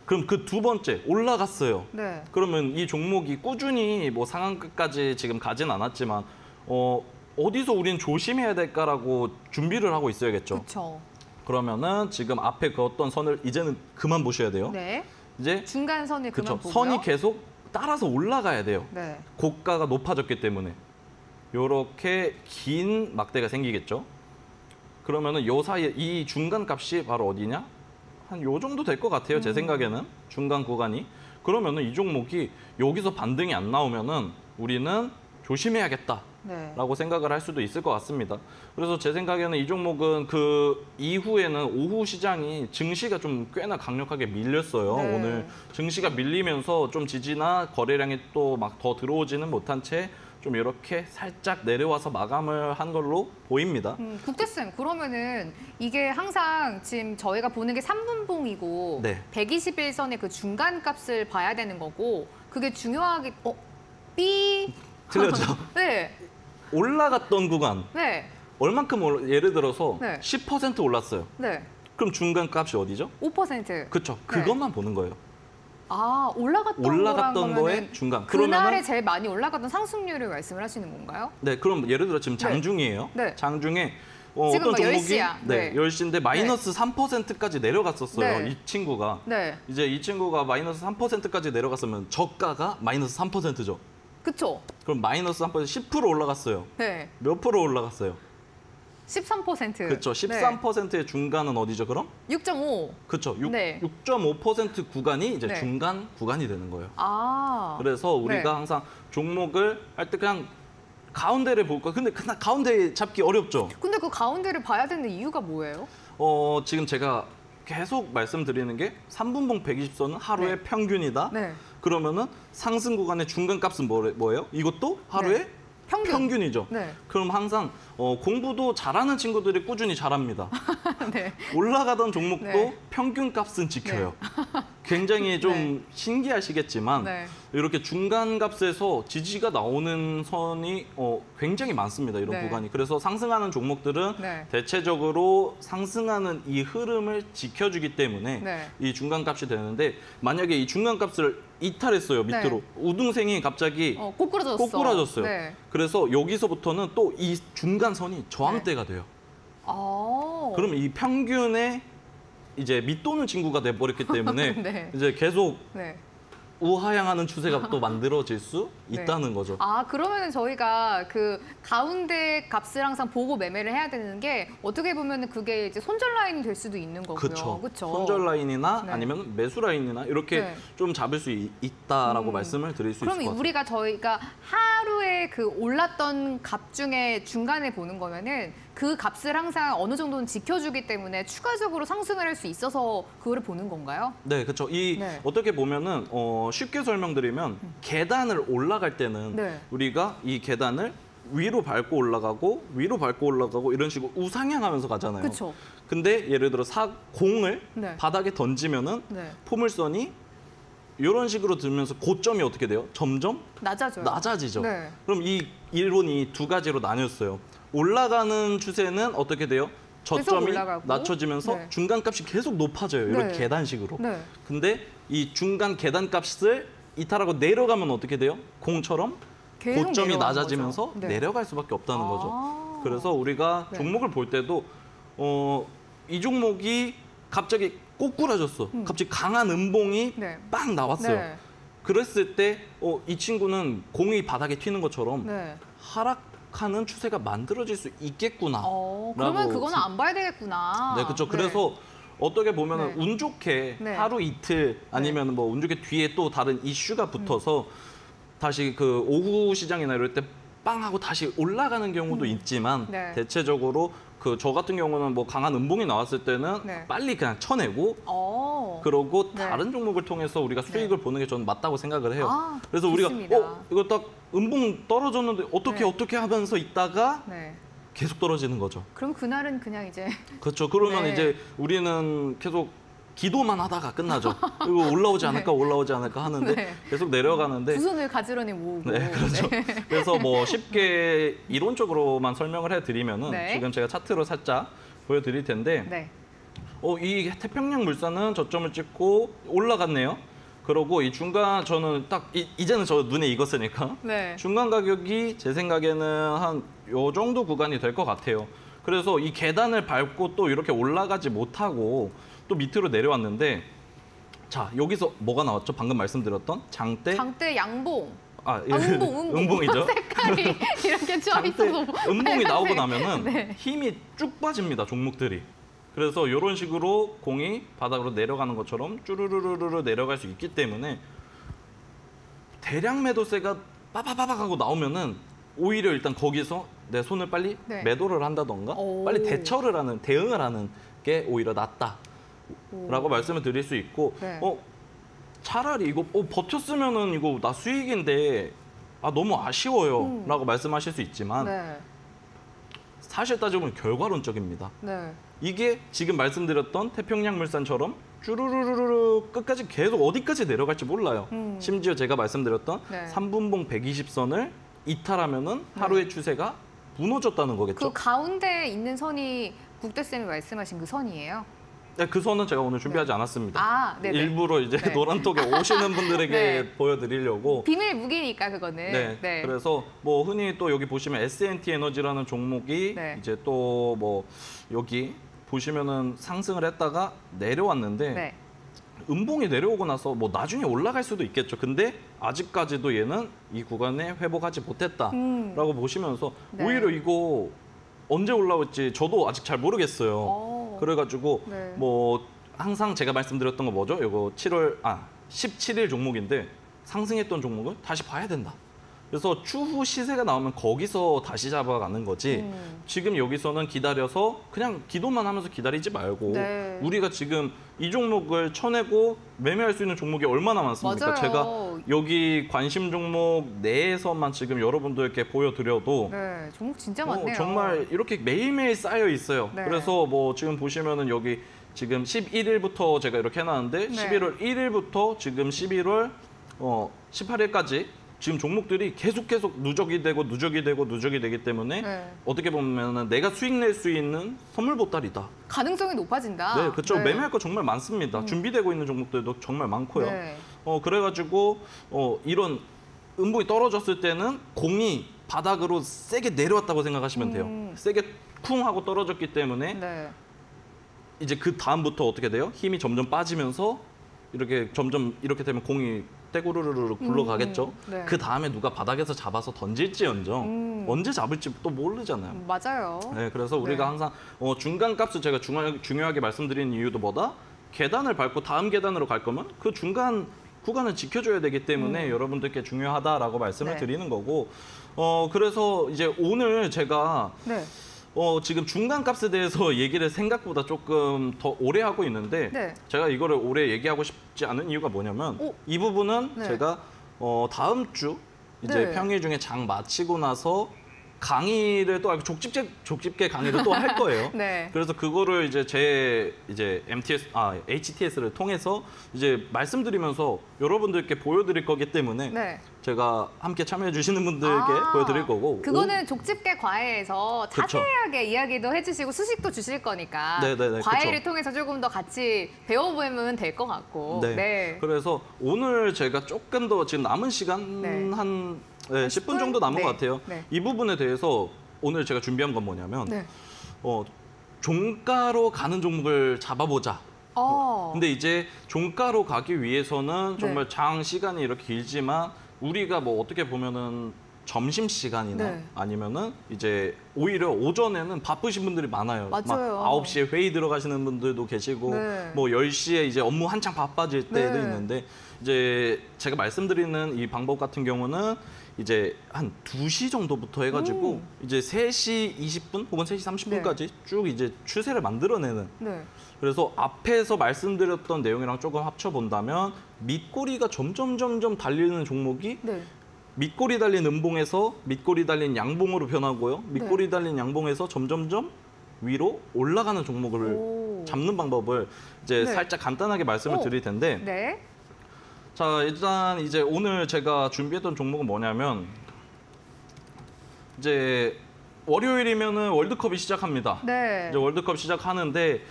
그럼 그 두 번째 올라갔어요. 그러면 이 종목이 꾸준히 상한가까지 지금 가진 않았지만 어디서 우린 조심해야 될까라고 준비를 하고 있어야겠죠. 그렇죠. 그러면은 지금 앞에 그었던 선을 이제는 그만 보셔야 돼요. 네. 이제 중간 선을 그만 그쵸. 보고요. 선이 계속 따라서 올라가야 돼요. 네. 고가가 높아졌기 때문에. 요렇게 긴 막대가 생기겠죠. 그러면은 요 사이에 이 중간 값이 바로 어디냐? 한 요 정도 될 것 같아요. 제 생각에는. 중간 구간이. 그러면은 이 종목이 여기서 반등이 안 나오면은 우리는 조심해야겠다. 네. 라고 생각을 할 수도 있을 것 같습니다. 그래서 제 생각에는 이 종목은 그 이후에는 오후 시장이 증시가 좀 꽤나 강력하게 밀렸어요. 네. 오늘 증시가 밀리면서 좀 지지나 거래량이 또 막 더 들어오지는 못한 채 좀 이렇게 살짝 내려와서 마감을 한 걸로 보입니다. 국대쌤, 그러면은 이게 항상 지금 저희가 보는 게 3분봉이고 네. 121선의 그 중간 값을 봐야 되는 거고 그게 중요하게 B 틀렸죠? 네. 올라갔던 구간 네. 얼만큼 예를 들어서 네. 10% 올랐어요. 네. 그럼 중간 값이 어디죠? 5%. 그렇죠. 네. 그것만 보는 거예요. 아, 올라갔던 거의 중간. 그날에 제일 많이 올라갔던 상승률을 말씀을 하시는 건가요? 네, 그럼 예를 들어 지금 장중이에요. 네. 장중에 지금 어떤 뭐 종목이 10시야. 네, 네. 10시인데 마이너스 3%까지 내려갔었어요. 네. 이 친구가. 네. 이제 이 친구가 마이너스 3%까지 내려갔으면 저가가 마이너스 3%죠. 그쵸? 그럼 마이너스 3% 10% 올라갔어요. 네. 몇 프로 올라갔어요? 13%. 그렇죠. 13%의 중간은 어디죠, 그럼? 6.5. 그렇죠. 네. 6.5% 구간이 이제 네. 중간 구간이 되는 거예요. 아. 그래서 우리가 네. 항상 종목을 할 때 그냥 가운데를 볼 거야. 근데 그냥 가운데 잡기 어렵죠. 근데 그 가운데를 봐야 되는 이유가 뭐예요? 지금 제가 계속 말씀드리는 게 3분봉 120선은 하루의 네. 평균이다. 네. 그러면은 상승 구간의 중간 값은 뭐예요? 이것도 하루의 네. 평균. 평균이죠. 네. 그럼 항상 공부도 잘하는 친구들이 꾸준히 잘합니다. 네. 올라가던 종목도 네. 평균 값은 지켜요. 굉장히 좀 네. 신기하시겠지만 네. 이렇게 중간 값에서 지지가 나오는 선이 굉장히 많습니다. 이런 네. 구간이. 그래서 상승하는 종목들은 네. 대체적으로 상승하는 이 흐름을 지켜주기 때문에 네. 이 중간 값이 되는데 만약에 이 중간 값을 이탈했어요. 밑으로. 네. 우등생이 갑자기 꼬꾸라졌어. 꼬꾸라졌어요. 네. 그래서 여기서부터는 또 이 중간선이 저항대가 돼요. 아. 그럼 이 평균에 이제 밑도는 친구가 돼버렸기 때문에 네. 이제 계속 네. 우하향하는 추세가 또 만들어질 수 네. 있다는 거죠. 아, 그러면은 저희가 그 가운데 값을 항상 보고 매매를 해야 되는 게 어떻게 보면은 그게 이제 손절 라인이 될 수도 있는 거고요. 그렇죠. 그쵸? 손절 라인이나 네. 아니면 매수 라인이나 이렇게 네. 좀 잡을 수 있다라고 말씀을 드릴 수 있을 것 그럼 같아요. 저희가 하루에 그 올랐던 값 중에 중간에 보는 거면은 그 값을 항상 어느 정도는 지켜주기 때문에 추가적으로 상승을 할 수 있어서 그거를 보는 건가요? 네, 그렇죠. 네. 어떻게 보면은 쉽게 설명드리면 계단을 올라갈 때는 네. 우리가 이 계단을 위로 밟고 올라가고 이런 식으로 우상향하면서 가잖아요. 그렇죠. 근데 예를 들어 공을 네. 바닥에 던지면은 네. 포물선이 이런 식으로 들면서 고점이 어떻게 돼요? 점점 낮아져요. 낮아지죠. 네. 그럼 이 이론이 두 가지로 나뉘었어요. 올라가는 추세는 어떻게 돼요? 저점이 올라가고. 낮춰지면서 네. 중간값이 계속 높아져요. 이런 네. 계단식으로. 네. 근데 이 중간 계단값을 이탈하고 내려가면 어떻게 돼요? 공처럼 계속 고점이 내려가는 낮아지면서 거죠. 네. 내려갈 수밖에 없다는 아. 거죠. 그래서 우리가 네. 종목을 볼 때도 이 종목이 갑자기 꼬꾸라졌어. 갑자기 강한 음봉이 네. 빵 나왔어요. 네. 그랬을 때 이 친구는 공이 바닥에 튀는 것처럼 네. 하락하는 추세가 만들어질 수 있겠구나. 그러면 라고 그거는 안 봐야 되겠구나. 네, 그렇죠. 그래서 어떻게 보면은 네. 운 좋게 네. 하루 이틀 아니면 뭐 운 좋게 뒤에 또 다른 이슈가 붙어서 다시 그 오후 시장이나 이럴 때 빵 하고 다시 올라가는 경우도 있지만 네. 대체적으로 저 같은 경우는 뭐 강한 음봉이 나왔을 때는 네. 빨리 그냥 쳐내고 그러고 네. 다른 종목을 통해서 우리가 수익을 보는 게 저는 맞다고 생각을 해요. 아, 그래서 좋습니다. 우리가 이거 딱 음봉 떨어졌는데 네. 어떻게 하면서 있다가 네. 계속 떨어지는 거죠. 그럼 그날은 그냥 이제 그렇죠. 그러면 네. 이제 우리는 계속 기도만 하다가 끝나죠. 이거 올라오지 않을까 올라오지 않을까 하는데 네. 계속 내려가는데 두 손을 가지런히 모으고. 네, 그렇죠. 네. 그래서 뭐 쉽게 이론적으로만 설명을 해드리면은 네. 지금 제가 차트로 살짝 보여드릴 텐데 네. 이 태평양 물산은 저점을 찍고 올라갔네요. 그러고 이 중간 저는 딱 이제는 저 눈에 익었으니까 네. 중간 가격이 제 생각에는 한 요 정도 구간이 될 것 같아요. 그래서 이 계단을 밟고 또 이렇게 올라가지 못하고 또 밑으로 내려왔는데 자 여기서 뭐가 나왔죠? 방금 말씀드렸던 장대 양봉. 응봉, 응봉이죠. 색깔이 이렇게 쳐 있어서 응봉이 나오고 나면은 네. 힘이 쭉 빠집니다, 종목들이. 그래서 이런 식으로 공이 바닥으로 내려가는 것처럼 쭈르르르르 내려갈 수 있기 때문에 대량 매도세가 빠바바박 하고 나오면은 오히려 일단 거기서 내 손을 빨리 네. 매도를 한다던가 빨리 대응을 하는 게 오히려 낫다라고 말씀을 드릴 수 있고 네. 차라리 이거 버텼으면은 이거 나 수익인데 너무 아쉬워요 라고 말씀하실 수 있지만 네. 사실 따져보면 결과론적입니다. 네. 이게 지금 말씀드렸던 태평양물산처럼 쭈루루루루 끝까지 계속 어디까지 내려갈지 몰라요. 심지어 제가 말씀드렸던 네. 3분봉 120선을 이탈하면은 하루의 추세가 무너졌다는 거겠죠. 그 가운데 있는 선이 국대쌤이 말씀하신 그 선이에요? 네, 그 선은 제가 오늘 준비하지 않았습니다. 네네. 일부러 이제 네. 노란톡에 오시는 분들에게 네. 보여드리려고. 비밀 무기니까 그거는. 네. 그래서 뭐 흔히 또 여기 보시면 S&T 에너지라는 종목이 네. 이제 또 뭐 여기 보시면은 상승을 했다가 내려왔는데 네. 음봉이 내려오고 나서 뭐 나중에 올라갈 수도 있겠죠. 근데 아직까지도 얘는 이 구간에 회복하지 못했다라고 보시면서 네. 오히려 이거 언제 올라올지 저도 아직 잘 모르겠어요. 그래가지고 네. 뭐 항상 제가 말씀드렸던 거 뭐죠? 이거 17일 종목인데 상승했던 종목은 다시 봐야 된다. 그래서 추후 시세가 나오면 거기서 다시 잡아가는 거지. 지금 여기서는 기다려서 그냥 기도만 하면서 기다리지 말고 네. 우리가 지금 이 종목을 쳐내고 매매할 수 있는 종목이 얼마나 많습니까? 맞아요. 제가 여기 관심 종목 내에서만 지금 여러분들께 보여드려도 네, 종목 진짜 많네요. 정말 이렇게 매일매일 쌓여 있어요. 네. 그래서 뭐 지금 보시면은 여기 지금 11일부터 제가 이렇게 해놨는데 네. 11월 1일부터 지금 11월 18일까지 지금 종목들이 계속 누적이 되고 누적이 되기 때문에 네. 어떻게 보면은 내가 수익 낼 수 있는 선물 보따리다. 가능성이 높아진다. 네, 그렇죠. 매매할 거 정말 많습니다. 준비되고 있는 종목들도 정말 많고요. 네. 그래가지고 이런 음봉이 떨어졌을 때는 공이 바닥으로 세게 내려왔다고 생각하시면 돼요. 세게 쿵 하고 떨어졌기 때문에 네. 이제 그 다음부터 어떻게 돼요? 힘이 점점 빠지면서 이렇게 점점 이렇게 되면 공이 떼구르르르 굴러가겠죠. 네. 그 다음에 누가 바닥에서 잡아서 던질지언정 언제 잡을지 또 모르잖아요. 맞아요. 네, 그래서 우리가 네. 항상 중간 값을 제가 중요하게 말씀드리는 이유도 뭐다? 계단을 밟고 다음 계단으로 갈 거면 그 중간 구간을 지켜줘야 되기 때문에 여러분들께 중요하다라고 말씀을 네. 드리는 거고 그래서 이제 오늘 제가 네. 지금 중간 값에 대해서 얘기를 생각보다 조금 더 오래 하고 있는데 네. 제가 이거를 오래 얘기하고 싶지 않은 이유가 뭐냐면 이 부분은 네. 제가 다음 주 이제 네. 평일 중에 장 마치고 나서 강의를 또 족집게 강의를 또 할 거예요. 네. 그래서 그거를 이제 제 HTS를 통해서 이제 말씀드리면서 여러분들께 보여드릴 거기 때문에 네. 제가 함께 참여해 주시는 분들께 보여드릴 거고. 그거는 족집게 과외에서 그쵸. 자세하게 이야기도 해주시고 수식도 주실 거니까 네네네, 과외를 그쵸. 통해서 조금 더 같이 배워보면 될 것 같고. 네. 그래서 오늘 제가 조금 더 지금 남은 시간 네. 한 10분 정도 남은 네. 것 같아요. 네. 이 부분에 대해서 오늘 제가 준비한 건 뭐냐면 네. 종가로 가는 종목을 잡아보자. 근데 이제 종가로 가기 위해서는 정말 네. 장 시간이 이렇게 길지만 우리가 뭐 어떻게 보면은 점심 시간이나 네. 아니면은 이제 오히려 오전에는 바쁘신 분들이 많아요. 맞아요. 9시에 회의 들어가시는 분들도 계시고 네. 뭐 10시에 이제 업무 한창 바빠질 때도 네. 있는데 이제 제가 말씀드리는 이 방법 같은 경우는 이제 한 2시 정도부터 해가지고 이제 3시 20분 혹은 3시 30분까지 쭉 이제 추세를 만들어내는 네. 그래서 앞에서 말씀드렸던 내용이랑 조금 합쳐본다면 밑꼬리가 점점 달리는 종목이 네. 밑꼬리 달린 음봉에서 밑꼬리 달린 양봉으로 변하고요. 밑꼬리 달린 양봉에서 점점점 위로 올라가는 종목을 잡는 방법을 이제 네. 살짝 간단하게 말씀을 드릴 텐데 네. 자, 일단 이제 오늘 제가 준비했던 종목은 뭐냐면 이제 월요일이면은 월드컵이 시작합니다. 네. 이제 월드컵 시작하는데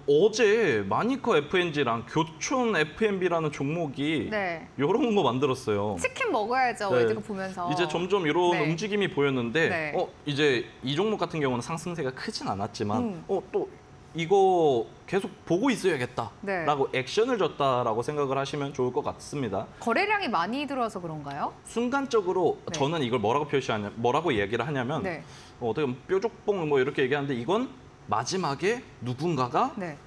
어제 마니커 FNG랑 교촌 FNB라는 종목이 네. 이런 거 만들었어요. 치킨 먹어야죠. 네. 월드컵 보면서. 이제 점점 이런 네. 움직임이 보였는데 네. 이제 이 종목 같은 경우는 상승세가 크진 않았지만 또 이거 계속 보고 있어야겠다라고 네. 액션을 줬다라고 생각을 하시면 좋을 것 같습니다. 거래량이 많이 들어와서 그런가요? 순간적으로 네. 저는 이걸 뭐라고 얘기를 하냐면 네. 어떻게 보면 뾰족봉 뭐 이렇게 얘기하는데 이건 마지막에 누군가가 네.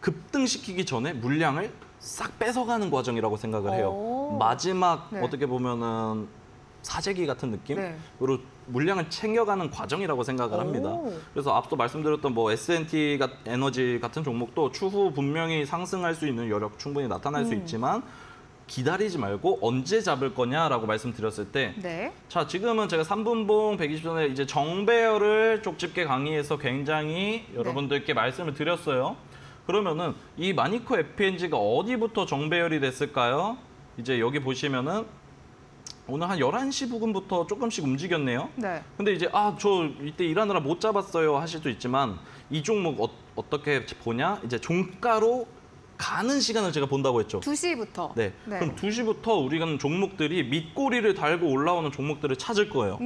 급등시키기 전에 물량을 싹 뺏어가는 과정이라고 생각을 해요. 오. 마지막 네. 어떻게 보면은 사재기 같은 느낌으로 네. 물량을 챙겨가는 과정이라고 생각을 합니다. 오. 그래서 앞서 말씀드렸던 뭐 S&T 에너지 같은 종목도 추후 분명히 상승할 수 있는 여력 충분히 나타날 수 있지만 기다리지 말고 언제 잡을 거냐라고 말씀드렸을 때 네. 자, 지금은 제가 3분봉 120전에 이제 정배열을 쪽집게 강의에서 굉장히 여러분들께 말씀을 드렸어요. 그러면은 이 마니커 FNG가 어디부터 정배열이 됐을까요? 이제 여기 보시면은 오늘 한 11시 부근부터 조금씩 움직였네요. 네. 근데 이제 저 이때 일하느라 못 잡았어요 하실 수 있지만 이 종목 어떻게 보냐? 이제 종가로 가는 시간을 제가 본다고 했죠. 2시부터. 네. 네. 그럼 2시부터 우리가 종목들이 밑꼬리를 달고 올라오는 종목들을 찾을 거예요.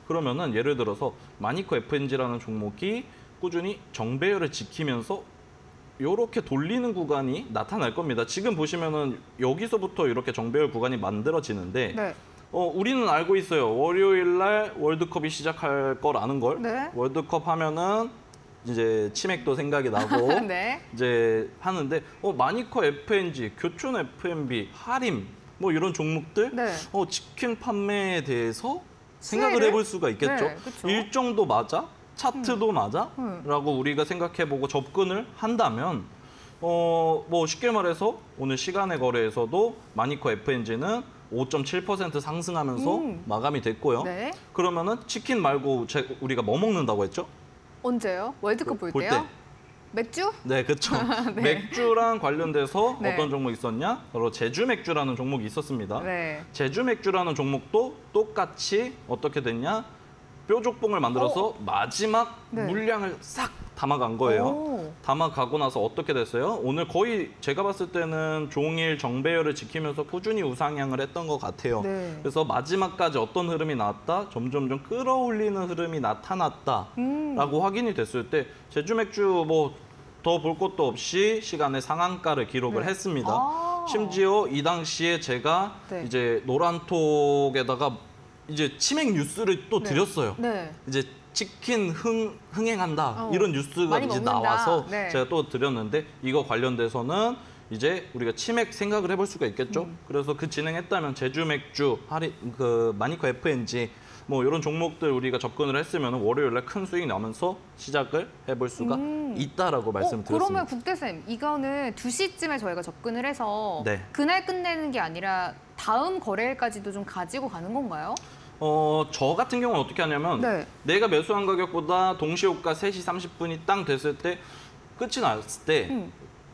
그러면은 예를 들어서 마니커 FNG라는 종목이 꾸준히 정배열을 지키면서 이렇게 돌리는 구간이 나타날 겁니다. 지금 보시면은 여기서부터 이렇게 정배열 구간이 만들어지는데 네. 우리는 알고 있어요. 월요일 날 월드컵이 시작할 거라는 걸. 네. 월드컵 하면은 이제 치맥도 생각이 나고 네. 이제 하는데 마니커 FNG, 교촌 FNB, 하림 뭐 이런 종목들 네. 치킨 판매에 대해서 생각을 수혜를? 해볼 수가 있겠죠. 네, 그쵸. 일정도 맞아? 차트도 맞아? 라고 우리가 생각해보고 접근을 한다면 뭐 쉽게 말해서 오늘 시간의 거래에서도 마니커 FNG는 5.7% 상승하면서 마감이 됐고요. 네. 그러면은 치킨 말고 우리가 뭐 먹는다고 했죠? 언제요? 월드컵 볼 볼 때요? 때. 맥주? 네, 그렇죠. 네. 맥주랑 관련돼서 네. 어떤 종목이 있었냐? 바로 제주 맥주라는 종목이 있었습니다. 네. 제주 맥주라는 종목도 똑같이 어떻게 됐냐? 뾰족봉을 만들어서 마지막 네. 물량을 싹 담아간 거예요. 오. 담아가고 나서 어떻게 됐어요? 오늘 거의 제가 봤을 때는 종일 정배열을 지키면서 꾸준히 우상향을 했던 것 같아요. 네. 그래서 마지막까지 어떤 흐름이 나왔다? 점점 끌어올리는 흐름이 나타났다라고 확인이 됐을 때 제주 맥주 뭐 더 볼 것도 없이 시간에 상한가를 기록을 네. 했습니다. 아. 심지어 이 당시에 제가 네. 이제 노란톡에다가 이제 치맥 뉴스를 또 네. 드렸어요. 네. 이제 치킨 흥행한다 이런 뉴스가 많이 이제 먹는다. 나와서 네. 제가 또 드렸는데 이거 관련돼서는 이제 우리가 치맥 생각을 해볼 수가 있겠죠. 그래서 그 진행했다면 제주 맥주, 마니커 FNG 뭐 이런 종목들 우리가 접근을 했으면 월요일날 큰 수익 나면서 시작을 해볼 수가 있다라고 말씀드렸습니다. 그러면 국대쌤, 이거는 2시쯤에 저희가 접근을 해서 네. 그날 끝내는 게 아니라 다음 거래일까지도 좀 가지고 가는 건가요? 저 같은 경우는 어떻게 하냐면 네. 내가 매수한 가격보다 동시호가 3시 30분이 땅 됐을 때 끝이 났을 때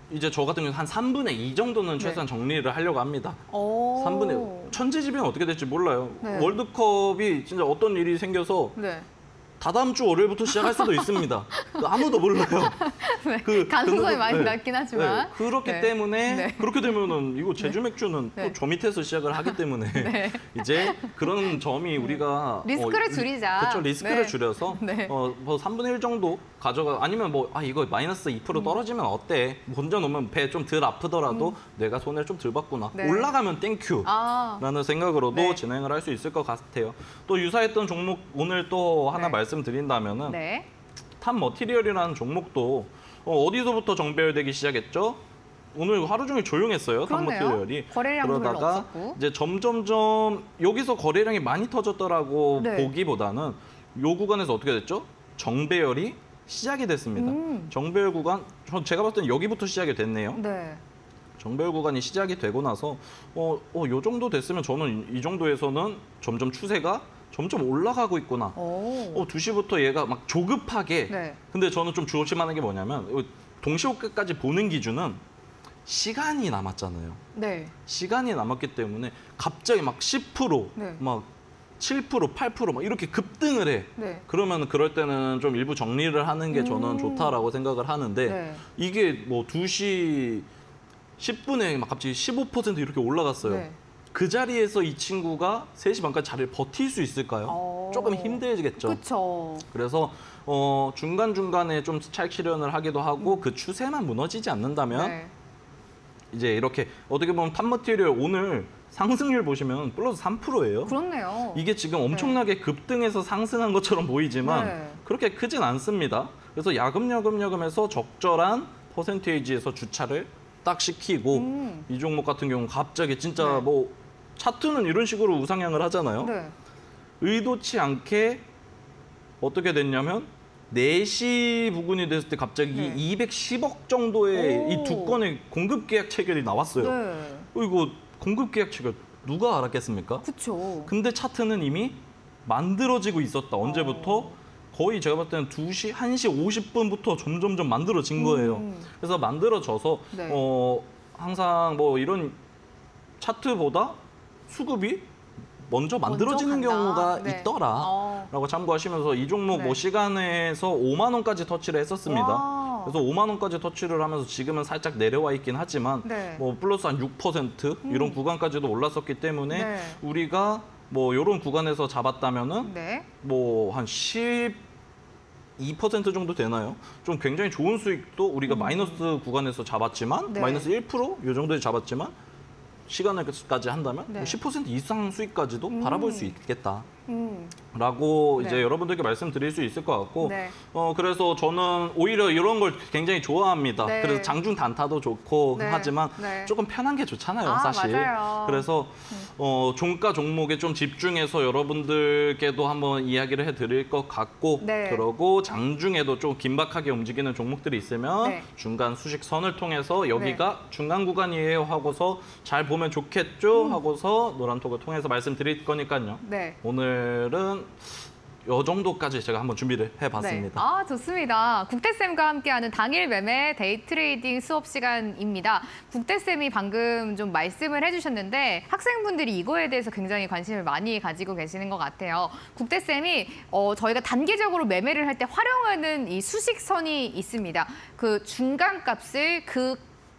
이제 저 같은 경우는 한 3분의 2 정도는 최소한 정리를 하려고 합니다. 오. 3분의 천재지변 어떻게 될지 몰라요. 네. 월드컵이 진짜 어떤 일이 생겨서 네. 다다음 주 월요일부터 시작할 수도 있습니다. 아무도 몰라요. 네. 가능성이 많이 낮긴 하지만. 그렇기 네. 때문에 네. 그렇게 되면은 이거 제주 맥주는 네. 또 저 밑에서 시작을 하기 때문에 네. 이제 그런 점이 우리가 리스크를 줄이자. 그렇죠. 리스크를 네. 줄여서 네. 뭐 3분의 1 정도 가져가 아니면 뭐 이거 마이너스 2% 떨어지면 어때? 혼자 놓으면 배 좀 덜 아프더라도 내가 손해를 좀 덜 봤구나. 네. 올라가면 땡큐. 아. 라는 생각으로도 네. 진행을 할 수 있을 것 같아요. 또 유사했던 종목 오늘 또 하나 네. 말씀드린다면은 네. 탑 머티리얼이라는 종목도 어디서부터 정배열되기 시작했죠? 오늘 하루 종일 조용했어요. 탑 그러네요. 머티리얼이. 거래량도 별로 그러다가 없었고. 이제 점점점 여기서 거래량이 많이 터졌더라고 네. 보기보다는 요 구간에서 어떻게 됐죠? 정배열이 시작이 됐습니다. 정배열 구간 제가 봤을 땐 여기부터 시작이 됐네요. 네. 정배열 구간이 시작이 되고 나서 요 정도 됐으면 저는 이 정도에서는 점점 추세가 점점 올라가고 있구나. 오. 2시부터 얘가 막 조급하게. 네. 근데 저는 좀 조심하는 게 뭐냐면 동시호가까지 보는 기준은 시간이 남았잖아요. 네. 시간이 남았기 때문에 갑자기 막 10% 네. 막 7%, 8% 막 이렇게 급등을 해. 네. 그러면 그럴 때는 좀 일부 정리를 하는 게 저는 좋다라고 생각을 하는데 네. 이게 뭐 2시 10분에 막 갑자기 15% 이렇게 올라갔어요. 네. 그 자리에서 이 친구가 3시 반까지 자리를 버틸 수 있을까요? 조금 힘들겠죠. 그렇죠. 그래서 중간중간에 좀 차익 실현을 하기도 하고 그 추세만 무너지지 않는다면 네. 이제 이렇게 어떻게 보면 탑머티리얼 오늘 상승률 보시면 플러스 3%예요. 그렇네요. 이게 지금 엄청나게 급등해서 상승한 것처럼 보이지만 네. 그렇게 크진 않습니다. 그래서 야금야금야금해서 적절한 퍼센테이지에서 주차를 딱 시키고 이 종목 같은 경우는 갑자기 진짜 네. 뭐 차트는 이런 식으로 우상향을 하잖아요. 네. 의도치 않게 어떻게 됐냐면 4시 부근이 됐을 때 갑자기 네. 210억 정도의 오. 이 두 건의 공급 계약 체결이 나왔어요. 네. 이거 공급 계약 체결 누가 알았겠습니까? 그렇죠. 근데 차트는 이미 만들어지고 있었다. 언제부터? 거의 제가 봤을 때는 2시, 1시 50분부터 점점점 만들어진 거예요. 그래서 만들어져서 네. 항상 뭐 이런 차트보다 수급이 먼저 만들어지는 먼저 간다. 경우가 네. 있더라라고 참고하시면서 이 종목 네. 뭐 시간에서 5만 원까지 터치를 했었습니다. 와. 그래서 5만 원까지 터치를 하면서 지금은 살짝 내려와 있긴 하지만 네. 뭐 플러스 한 6% 이런 구간까지도 올랐었기 때문에 네. 우리가 뭐 이런 구간에서 잡았다면은 네. 뭐 한 12% 정도 되나요? 좀 굉장히 좋은 수익도 우리가 마이너스 구간에서 잡았지만 네. 마이너스 1%이 정도에 잡았지만 시간을까지 한다면 네. 뭐 10% 이상 수익까지도 바라볼 수 있겠다. 음. 라고 네. 이제 여러분들께 말씀드릴 수 있을 것 같고 네. 그래서 저는 오히려 이런 걸 굉장히 좋아합니다. 네. 그래서 장중 단타도 좋고 네. 하지만 네. 조금 편한 게 좋잖아요, 아, 사실. 맞아요. 그래서 종가 종목에 좀 집중해서 여러분들께도 한번 이야기를 해드릴 것 같고 네. 그러고 장중에도 좀 긴박하게 움직이는 종목들이 있으면 네. 중간 수식선을 통해서 여기가 중간 구간이에요 하고서 잘 보면 좋겠죠 하고서 노란톡을 통해서 말씀드릴 거니까요. 네. 오늘은 이 정도까지 제가 한번 준비를 해봤습니다. 네. 아, 좋습니다. 국대쌤과 함께하는 당일 매매 데이 트레이딩 수업 시간입니다. 국대쌤이 방금 좀 말씀을 해주셨는데 학생분들이 이거에 대해서 굉장히 관심을 많이 가지고 계시는 것 같아요. 국대쌤이 저희가 단기적으로 매매를 할 때 활용하는 이 수식선이 있습니다. 그 중간값을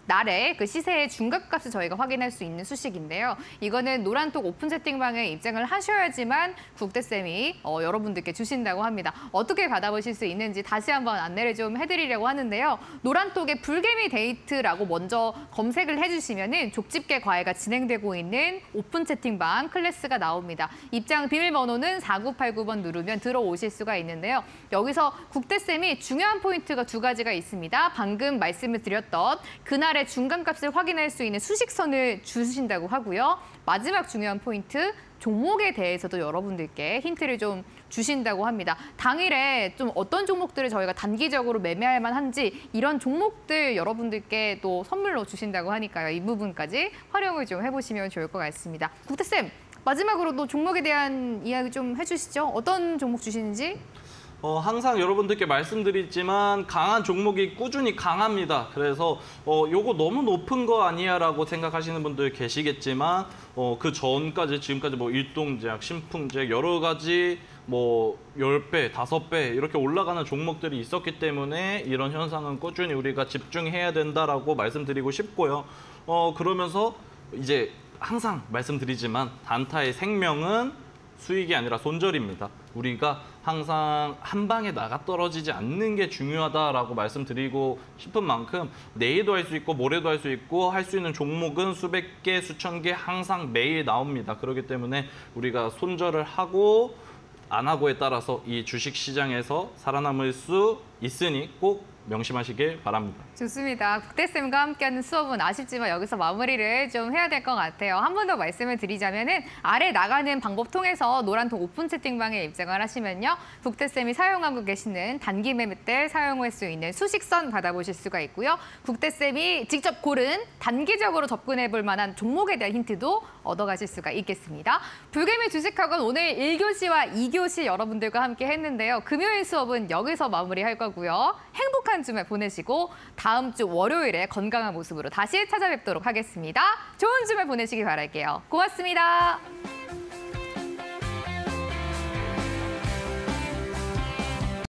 날에 그 시세의 중간값을 저희가 확인할 수 있는 수식인데요. 이거는 노란톡 오픈 채팅방에 입장을 하셔야지만 국대쌤이 여러분들께 주신다고 합니다. 어떻게 받아보실 수 있는지 다시 한번 안내를 좀 해드리려고 하는데요. 노란톡에 불개미 데이트라고 먼저 검색을 해주시면은 족집게 과외가 진행되고 있는 오픈 채팅방 클래스가 나옵니다. 입장 비밀번호는 4989번 누르면 들어오실 수가 있는데요. 여기서 국대쌤이 중요한 포인트가 2가지가 있습니다. 방금 말씀을 드렸던 그날의 중간값을 확인할 수 있는 수식선을 주신다고 하고요. 마지막 중요한 포인트, 종목에 대해서도 여러분들께 힌트를 좀 주신다고 합니다. 당일에 좀 어떤 종목들을 저희가 단기적으로 매매할 만한지 이런 종목들 여러분들께 또 선물로 주신다고 하니까요. 이 부분까지 활용을 좀 해보시면 좋을 것 같습니다. 국대쌤, 마지막으로 또 종목에 대한 이야기 좀 해주시죠. 어떤 종목 주시는지? 항상 여러분들께 말씀드리지만 강한 종목이 꾸준히 강합니다. 그래서 요거 너무 높은 거 아니야라고 생각하시는 분들 계시겠지만 그 전까지 지금까지 뭐 일동제약, 신풍제약 여러 가지 뭐 10배, 5배 이렇게 올라가는 종목들이 있었기 때문에 이런 현상은 꾸준히 우리가 집중해야 된다라고 말씀드리고 싶고요. 그러면서 이제 항상 말씀드리지만 단타의 생명은 수익이 아니라 손절입니다. 우리가 항상 한 방에 나가 떨어지지 않는 게 중요하다라고 말씀드리고 싶은 만큼 내일도 할 수 있고 모레도 할 수 있고 할 수 있는 종목은 수백 개, 수천 개 항상 매일 나옵니다. 그렇기 때문에 우리가 손절을 하고 안 하고에 따라서 이 주식 시장에서 살아남을 수 있으니 꼭 명심하시길 바랍니다. 좋습니다. 국대쌤과 함께하는 수업은 아쉽지만 여기서 마무리를 좀 해야 될 것 같아요. 한 번 더 말씀을 드리자면은 아래 나가는 방법 통해서 노란톡 오픈 채팅방에 입장을 하시면요. 국대쌤이 사용하고 계시는 단기 매매 때 사용할 수 있는 수식선 받아보실 수가 있고요. 국대쌤이 직접 고른 단기적으로 접근해 볼 만한 종목에 대한 힌트도 얻어가실 수가 있겠습니다. 불개미 주식학원 오늘 1교시와 2교시 여러분들과 함께 했는데요. 금요일 수업은 여기서 마무리할 거고요. 행복한 주말 보내시고 다음 주 월요일에 건강한 모습으로 다시 찾아뵙도록 하겠습니다. 좋은 주말 보내시기 바랄게요. 고맙습니다.